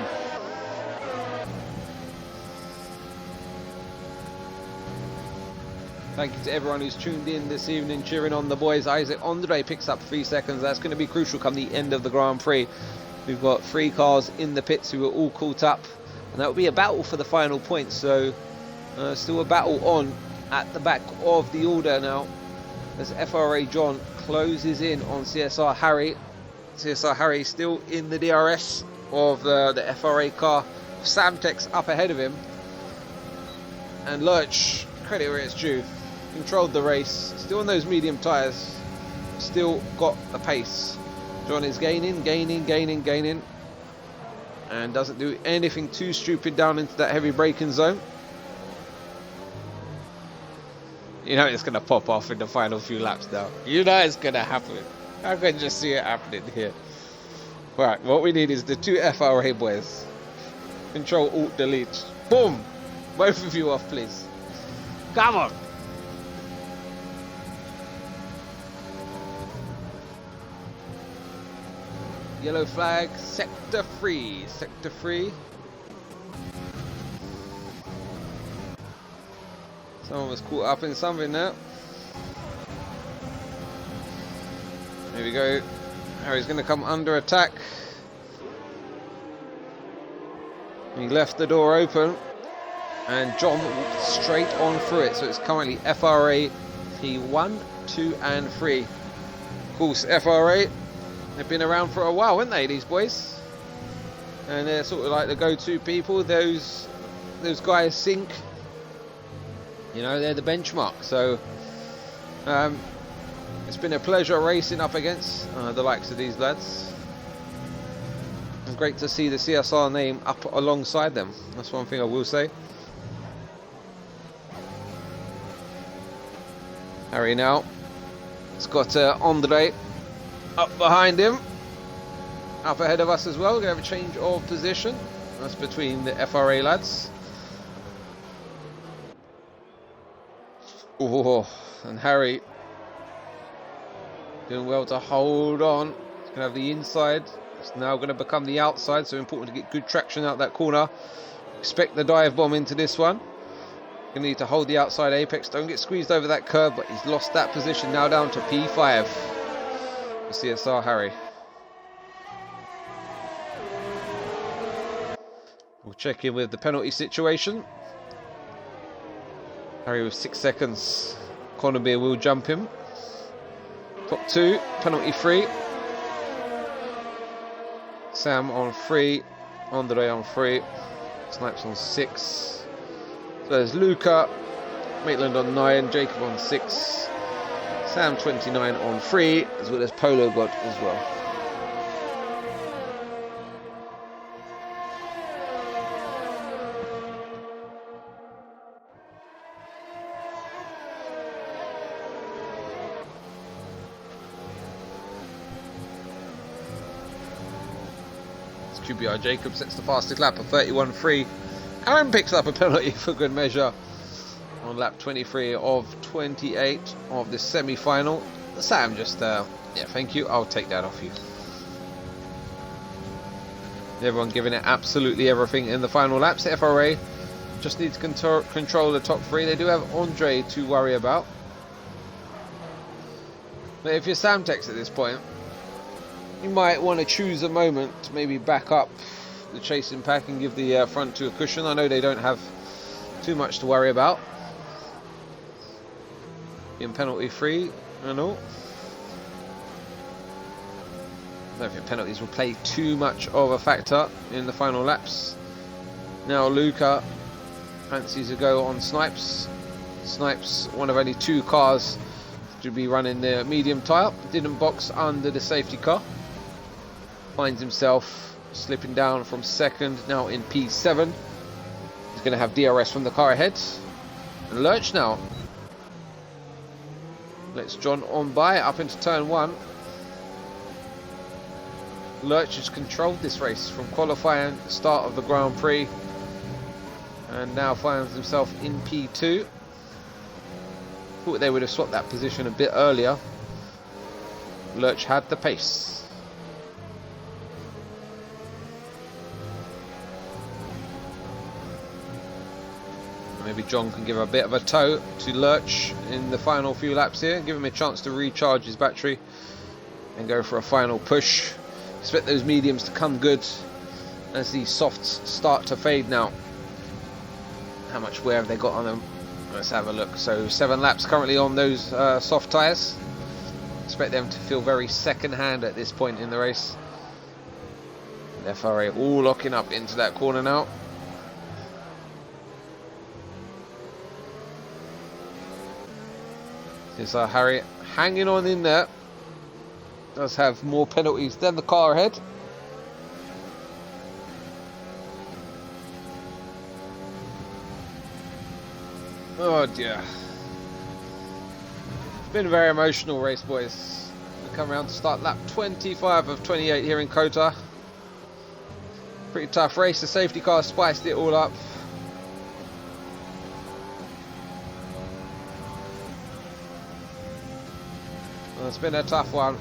Thank you to everyone who's tuned in this evening, cheering on the boys. Isaac Andre picks up 3 seconds. That's going to be crucial come the end of the Grand Prix. We've got 3 cars in the pits who are all caught up, and that will be a battle for the final points. So still a battle on at the back of the order now, as FRA John closes in on CSR Harry. CSR Harry still in the DRS of the FRA car. Samtec's up ahead of him, and Lurch, credit where it's due, controlled the race, still on those medium tyres, still got the pace. John is gaining, and doesn't do anything too stupid down into that heavy braking zone. You know it's going to pop off in the final few laps now. You know it's going to happen. I can just see it happening here. Right, what we need is the 2 FRA boys. Control, Alt, Delete. Boom! Both of you off, please. Come on! Yellow flag, sector 3. Sector 3. Someone was caught up in something now. Here we go. Harry's going to come under attack. He left the door open, and John walked straight on through it. So it's currently FRA P1, 2 and 3. Of course, FRA, they've been around for a while, haven't they, these boys? And they're sort of like the go-to people. Those guys sink. You know, they're the benchmark. So it's been a pleasure racing up against the likes of these lads. And great to see the CSR name up alongside them. That's one thing I will say. Harry now. It's got Andre up behind him. Up ahead of us as well. We have a change of position. That's between the FRA lads. Oh, and Harry doing well to hold on. He's going to have the inside. It's now going to become the outside, so important to get good traction out that corner. Expect the dive bomb into this one. Going to need to hold the outside apex. Don't get squeezed over that curve, but he's lost that position. Now down to P5 for CSR Harry. We'll check in with the penalty situation. Harry with 6 seconds. Connorbeer will jump him. Top 2, penalty free. Sam on 3. Andre on 3. Snipes on 6. So there's Luca. Maitland on 9. Jacob on 6. Sam 29 on 3. As well as Polo God as well. QBR Jacob sets the fastest lap of 31.3. Aaron picks up a penalty for good measure on lap 23 of 28 of the semi-final. Sam just, yeah, thank you, I'll take that off you. Everyone giving it absolutely everything in the final laps. The FRA just need to control the top 3. They do have Andre to worry about. But if you're Samtex at this point, you might want to choose a moment to maybe back up the chasing pack and give the front 2 a cushion. I know they don't have too much to worry about. Being penalty free and all. I don't think penalties will play too much of a factor in the final laps. Now Luca fancies a go on Snipes. Snipes, one of only 2 cars to be running the medium tyre. Didn't box under the safety car. Finds himself slipping down from 2nd, now in P7. He's going to have DRS from the car ahead. And Lurch now lets John on by up into turn 1. Lurch has controlled this race from qualifying, start of the Grand Prix, and now finds himself in P2. Thought they would have swapped that position a bit earlier. Lurch had the pace. Maybe John can give a bit of a tow to Lurch in the final few laps here, give him a chance to recharge his battery and go for a final push. Expect those mediums to come good as the softs start to fade now. How much wear have they got on them? Let's have a look. So 7 laps currently on those soft tyres. Expect them to feel very second hand at this point in the race. The FRA all locking up into that corner now. Here's Harry hanging on in there. Does have more penalties than the car ahead. Oh dear. It's been a very emotional race, boys. We come around to start lap 25 of 28 here in COTA. Pretty tough race. The safety car spiced it all up. Well, it's been a tough one.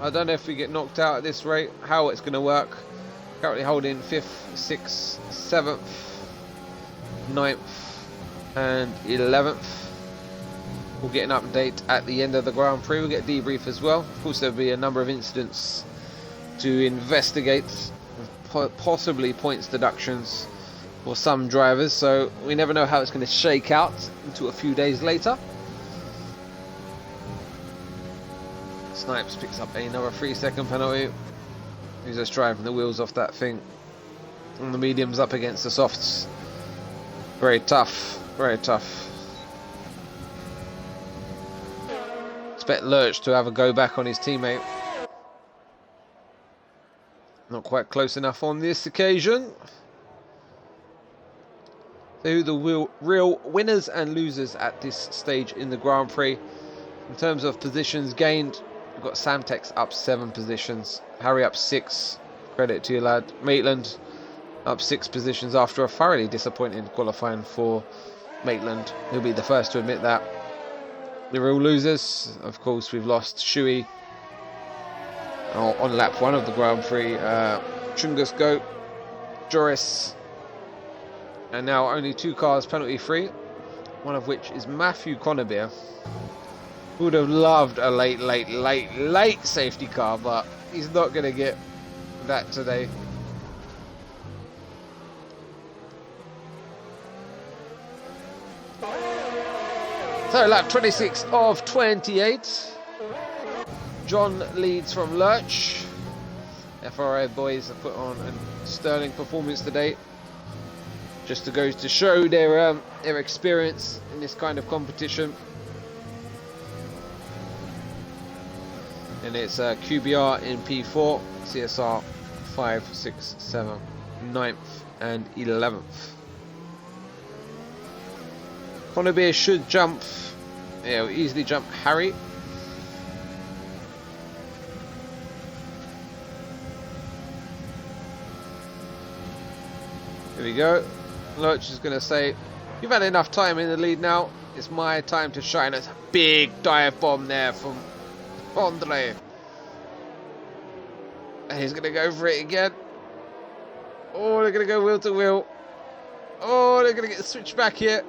I don't know if we get knocked out at this rate, how it's going to work. Currently holding 5th, 6th, 7th, 9th and 11th. We'll get an update at the end of the Grand Prix. We'll get a debrief as well. Of course, there'll be a number of incidents to investigate, possibly points deductions for some drivers, so we never know how it's going to shake out until a few days later. Snipes picks up another 3-second penalty. He's just driving the wheels off that thing. And the mediums up against the softs. Very tough, very tough. Expect Lurch to have a go back on his teammate. Not Not quite close enough on this occasion. So who the real winners and losers at this stage in the Grand Prix. In terms of positions gained, we've got Samtex up 7 positions, Harry up 6, credit to your lad. Maitland up 6 positions after a thoroughly disappointing qualifying for Maitland. He'll be the first to admit that. The real losers, of course, we've lost Shui on lap 1 of the Grand Prix, Chungus Goat, Joris, and now only 2 cars penalty free, one of which is Matthew Connerbeer, who would have loved a late safety car, but he's not going to get that today. So lap 26 of 28. John leads from Lurch. FRA boys have put on a sterling performance today. Just to go to show their experience in this kind of competition. And it's QBR in P4, CSR 5, 6, 7, 9th and 11th. Connerbeer should jump, yeah, easily jump Harry. Here we go. Lurch is going to say, you've had enough time in the lead now. It's my time to shine. It's a big dive bomb there from Andre. And he's going to go for it again. Oh, they're going to go wheel to wheel. Oh, they're going to get switched back here.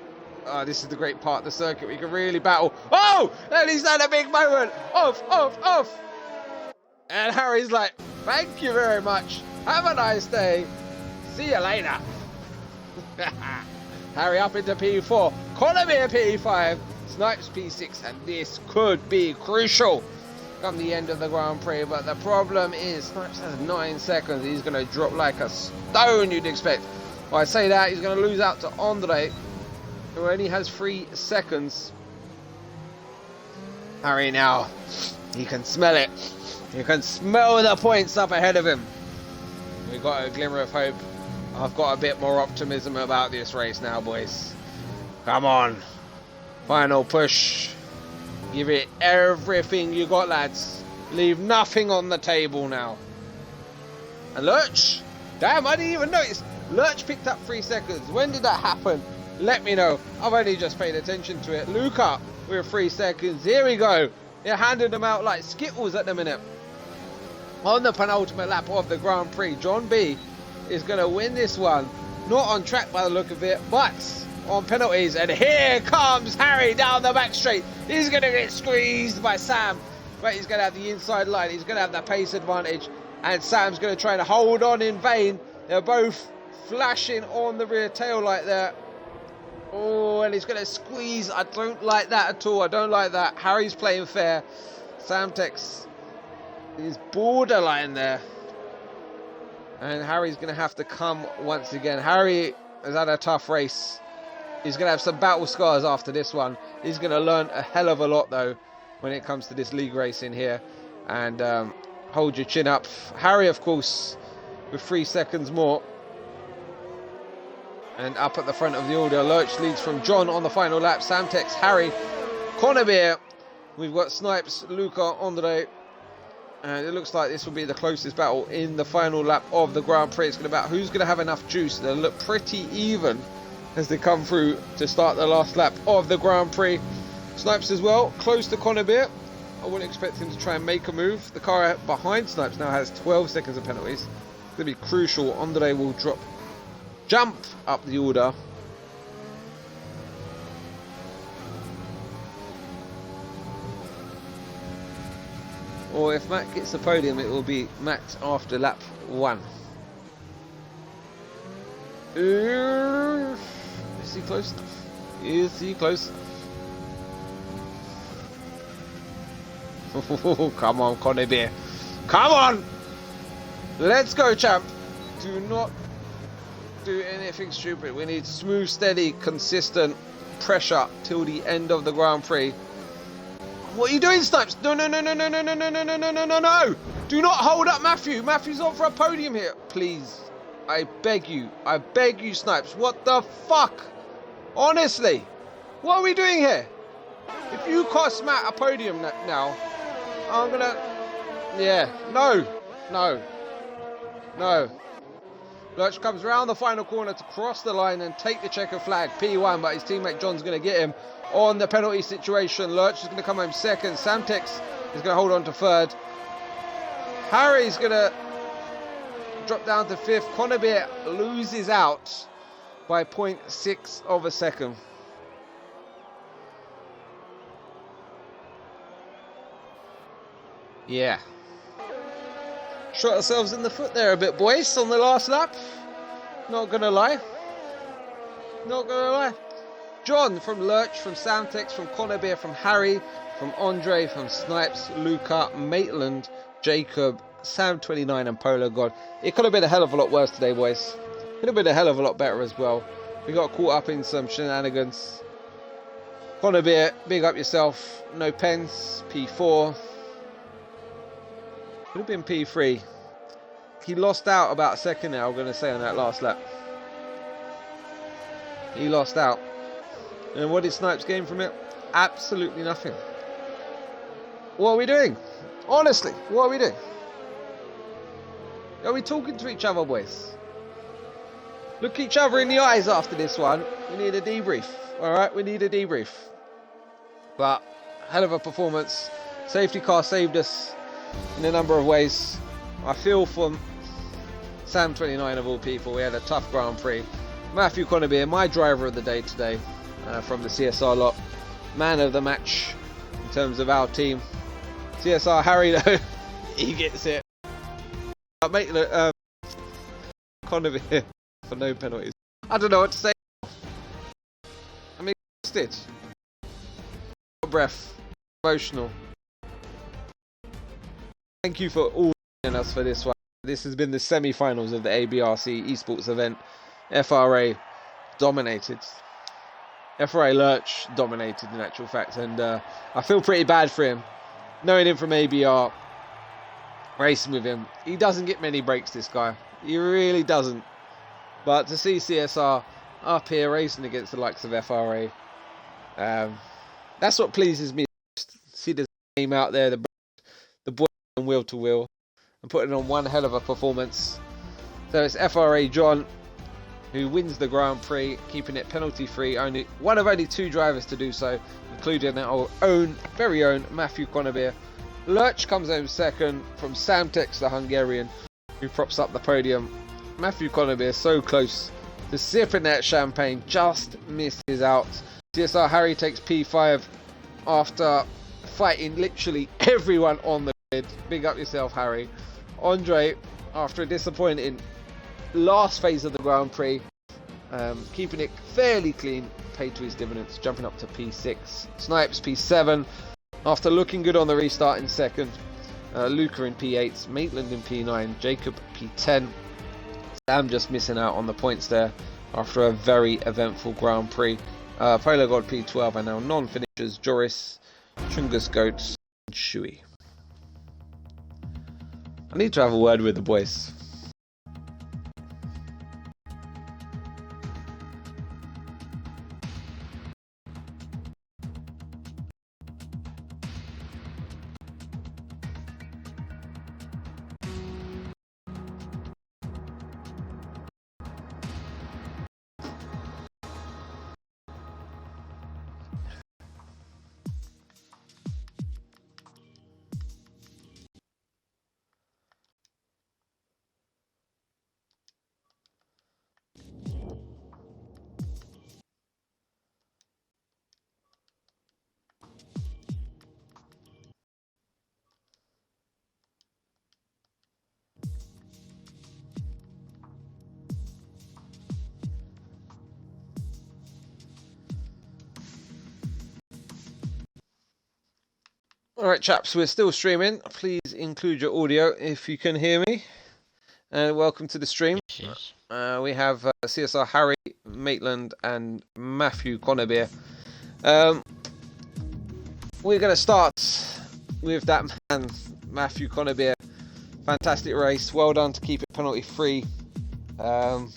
Oh, this is the great part of the circuit. We can really battle. Oh, and he's had a big moment. Off. And Harry's like, thank you very much. Have a nice day. See you later. Harry up into P4. Connerbeer P5. Snipes P6. And this could be crucial come the end of the Grand Prix. But the problem is Snipes has 9 seconds. He's going to drop like a stone, you'd expect. Well, I say that. He's going to lose out to Andre, who only has 3 seconds. Harry now, he can smell it. You can smell the points up ahead of him. We've got a glimmer of hope. I've got a bit more optimism about this race now, boys. Come on. Final push. Give it everything you got, lads. Leave nothing on the table now. And Lurch. Damn, I didn't even notice. Lurch picked up 3 seconds. When did that happen? Let me know. I've only just paid attention to it. Luca with 3 seconds. Here we go. They're handing them out like Skittles at the minute. On the penultimate lap of the Grand Prix, John B is going to win this one. Not on track by the look of it, but on penalties. And here comes Harry down the back straight. He's going to get squeezed by Sam, but he's going to have the inside line. He's going to have the pace advantage, and Sam's going to try to hold on in vain. They're both flashing on the rear tail light there. Oh, and he's going to squeeze. I don't like that at all. I don't like that. Harry's playing fair. Samtex is borderline there. And Harry's going to have to come once again. Harry has had a tough race. He's going to have some battle scars after this one. He's going to learn a hell of a lot, though, when it comes to this league racing here. And hold your chin up. Harry, of course, with 3 seconds more. And up at the front of the order, Lurch leads from John on the final lap. Samtex, Harry, Connerbeer. We've got Snipes, Luca, Andre. And it looks like this will be the closest battle in the final lap of the Grand Prix. It's going to be about who's going to have enough juice. They'll look pretty even as they come through to start the last lap of the Grand Prix. Snipes as well, close to Connerbeer. I wouldn't expect him to try and make a move. The car behind Snipes now has 12 seconds of penalties. It's going to be crucial. Andre will jump up the order. Or if Matt gets the podium, it will be Matt after lap 1. Is he close? Is he close? Oh, come on, Connerbeer. Come on! Let's go, champ. Do not do anything stupid. We need smooth, steady, consistent pressure till the end of the Grand Prix. What are you doing, Snipes? No, no, no, no, no, no, no, no, no, no, no, no, no, no. Do not hold up Matthew. Matthew's on for a podium here. Please. I beg you, Snipes. What the fuck? Honestly, what are we doing here? If you cost Matt a podium now, I'm gonna... Yeah, no. Lurch comes around the final corner to cross the line and take the checker flag, P1, but his teammate John's gonna get him on the penalty situation. Lurch is gonna come home second. Samtex is gonna hold on to third. Harry's gonna drop down to fifth. Conabir loses out by 0.6 of a second. Yeah. Shot ourselves in the foot there a bit, boys, on the last lap. Not gonna lie. John from Lurch, from Samtex, from Conabir, from Harry, from Andre, from Snipes, Luca, Maitland, Jacob, Sam29 and Polo God. It could have been a hell of a lot worse today, boys. Could have been a hell of a lot better as well. We got caught up in some shenanigans. Conabir, big up yourself. No pens, P4. Could have been P3. He lost out about a second now, I'm going to say, on that last lap. He lost out. And what did Snipes gain from it? Absolutely nothing. What are we doing? Honestly, what are we doing? Are we talking to each other, boys? Look each other in the eyes after this one. We need a debrief. Alright, we need a debrief. But, hell of a performance. Safety car saved us in a number of ways. I feel for Sam29 of all people. We had a tough Grand Prix. Matthew Conabir, my driver of the day today, from the CSR lot. Man of the match in terms of our team. CSR Harry, though, he gets it. Mate, Conabir for no penalties. I don't know what to say. I mean, stitch. Breath. Emotional. Thank you for all joining us for this one. This has been the semi-finals of the ABRC esports event. FRA dominated. FRA Lurch dominated in actual fact, and I feel pretty bad for him. Knowing him from ABR, racing with him, he doesn't get many breaks, this guy. He really doesn't. But to see CSR up here racing against the likes of FRA, that's what pleases me. See the name out there, the boy from wheel to wheel, and putting on one hell of a performance. So it's FRA John who wins the Grand Prix, keeping it penalty free. Only one of only two drivers to do so, including our own, very own Matthew Conabir. Lurch comes home second from Samtex, the Hungarian, who props up the podium. Matthew Conabir so close to sipping that champagne, just misses out. CSR Harry takes P5 after fighting literally everyone on the grid. Big up yourself, Harry. Andre, after a disappointing last phase of the Grand Prix, keeping it fairly clean, paid to his dividends, jumping up to P6. Snipes P7 after looking good on the restart in second. Luca in P8, Maitland in P9, Jacob P10. Sam just missing out on the points there after a very eventful Grand Prix. Polo God P12, and now non-finishers Joris, Chungus Goats, and Shui. I need to have a word with the boys. Alright chaps, we're still streaming. Please include your audio if you can hear me. And welcome to the stream. Yes. We have CSR Harry, Maitland and Matthew Conabir. we're going to start with that man, Matthew Connor. Fantastic race. Well done to keep it penalty free. I'm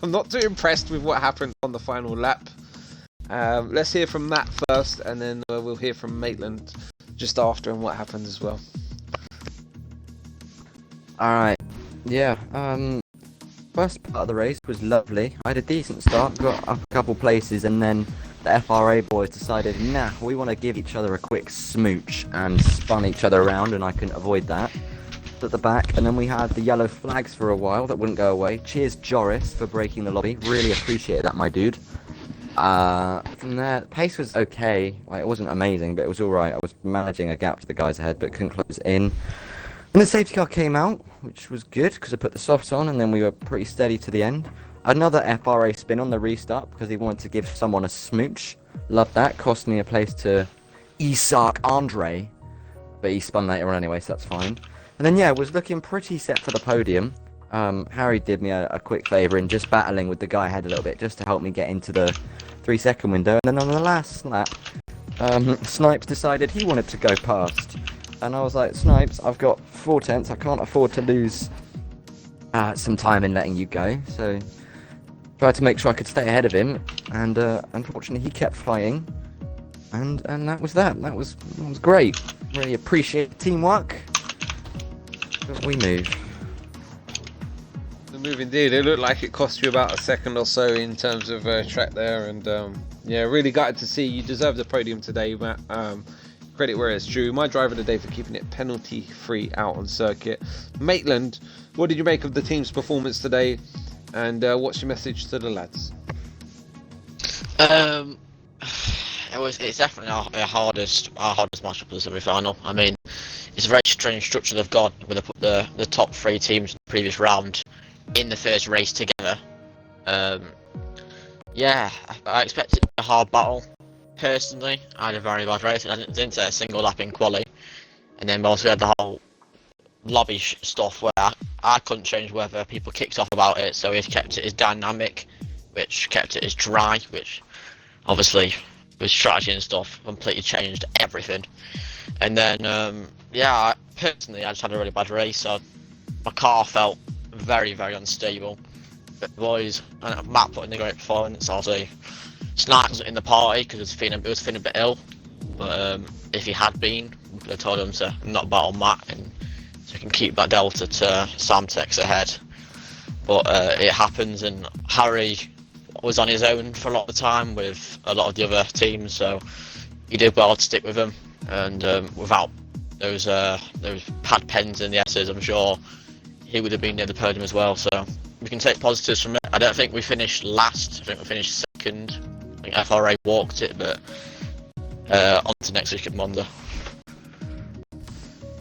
not too impressed with what happened on the final lap. Let's hear from Matt first, and then we'll hear from Maitland just after and what happened as well. Alright, yeah, first part of the race was lovely. I had a decent start, got up a couple places, and then the FRA boys decided, nah, we want to give each other a quick smooch, and spun each other around, and I couldn't avoid that. At the back, and then we had the yellow flags for a while that wouldn't go away. Cheers Joris for breaking the lobby, really appreciate that, my dude. From there, the pace was okay, like, it wasn't amazing, but it was alright. I was managing a gap to the guys ahead, but couldn't close in. And the safety car came out, which was good, because I put the softs on, and then we were pretty steady to the end. Another FRA spin on the restart, because he wanted to give someone a smooch. Loved that, cost me a place to Isak Andre, but he spun later on anyway, so that's fine. And then, yeah, was looking pretty set for the podium. Harry did me a quick favour in just battling with the guy ahead a little bit, just to help me get into the 3-second window. And then on the last lap, Snipes decided he wanted to go past. And I was like, Snipes, I've got 4 tenths, I can't afford to lose some time in letting you go. So, tried to make sure I could stay ahead of him. And unfortunately, he kept flying. And that was that. That was great. Really appreciate the teamwork. But we move. The move indeed. It looked like it cost you about a second or so in terms of track there, and yeah, really gutted to see. You deserve the podium today, Matt. Credit where it's due. My driver of the day for keeping it penalty free out on circuit. Maitland, what did you make of the team's performance today, and what's your message to the lads? It's definitely our hardest matchup of the semi-final. I mean, it's a very strange structure they've got, where they put the top 3 teams in the previous round in the first race together. Yeah, I expected a hard battle. Personally, I had a very bad race. I didn't say a single lap in quali, and then we also had the whole lobby stuff where I couldn't change whether people kicked off about it, so he kept it as dynamic, which kept it as dry, which obviously with strategy and stuff completely changed everything. And then yeah, personally I just had a really bad race. So my car felt very, very unstable. But the boys and Matt put in a great performance. Also, Snipes wasn't in the party because he was feeling a bit ill. But if he had been, we could have told him to not battle Matt, and so he can keep that delta to Samtex ahead. But it happens, and Harry was on his own for a lot of the time with a lot of the other teams, so he did well to stick with them. And without those pad pens in the S's, I'm sure he would have been near the podium as well. So we can take positives from it. I don't think we finished last. I think we finished second. I think FRA walked it, but on to next week at Monza.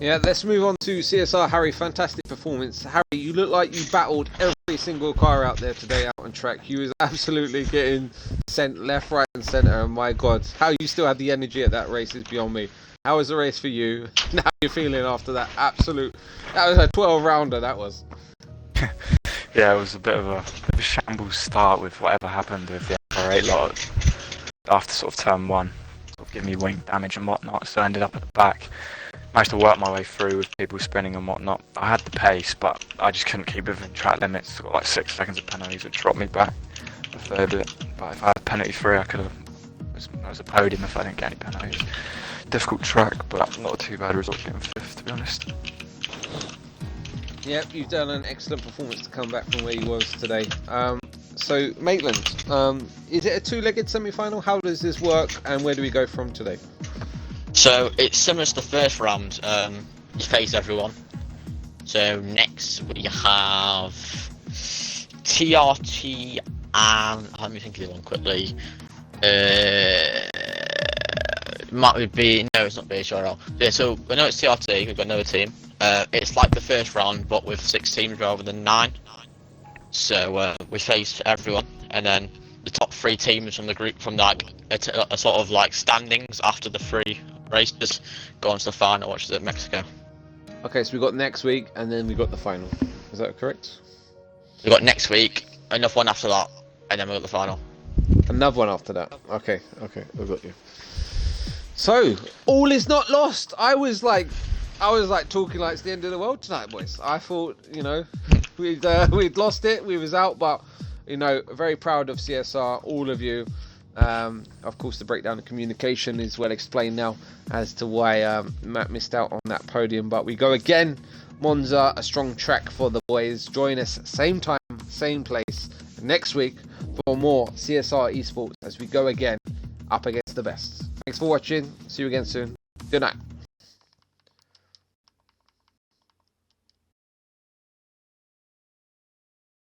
Yeah, let's move on to CSR. Harry, fantastic performance. Harry, you look like you battled every single car out there today out on track. You was absolutely getting sent left, right and centre, and my God, how you still had the energy at that race is beyond me. How was the race for you? How are you feeling after that? That was a 12-rounder, that was. Yeah, it was a bit of a shambles start with whatever happened with the FRA lot after sort of turn 1. Sort of giving me wing damage and whatnot, so I ended up at the back. Managed to work my way through with people sprinting and whatnot. I had the pace, but I just couldn't keep within track limits. Got like 6 seconds of penalties, which dropped me back a fair bit. But if I had penalty free, I could have. It was a podium if I didn't get any penalties. Difficult track, but not too bad result getting 5th, to be honest. Yep, you've done an excellent performance to come back from where you was today. So, Maitland, is it a 2-legged semi-final? How does this work, and where do we go from today? So it's similar to the first round. You face everyone. So next we have TRT and let me think of the one quickly. Might be no, it's not BHRL. Yeah, so we know it's TRT. We've got another team. It's like the first round, but with 6 teams rather than 9. So we face everyone, and then the top 3 teams from the group, from like a sort of like standings after the 3 races, go on to the final, which is at Mexico. Okay, so we got next week, and then we got the final. Is that correct? We got next week, another one after that, and then we got the final. Another one after that. Okay, I got you. So, all is not lost. I was like talking like it's the end of the world tonight, boys. I thought, you know, we'd lost it. We was out, but, you know, very proud of CSR, all of you. Of course, the breakdown of communication is well explained now as to why Matt missed out on that podium. But we go again. Monza, a strong track for the boys. Join us same time, same place next week for more CSR esports as we go again up against the best. Thanks for watching. See you again soon. Good night.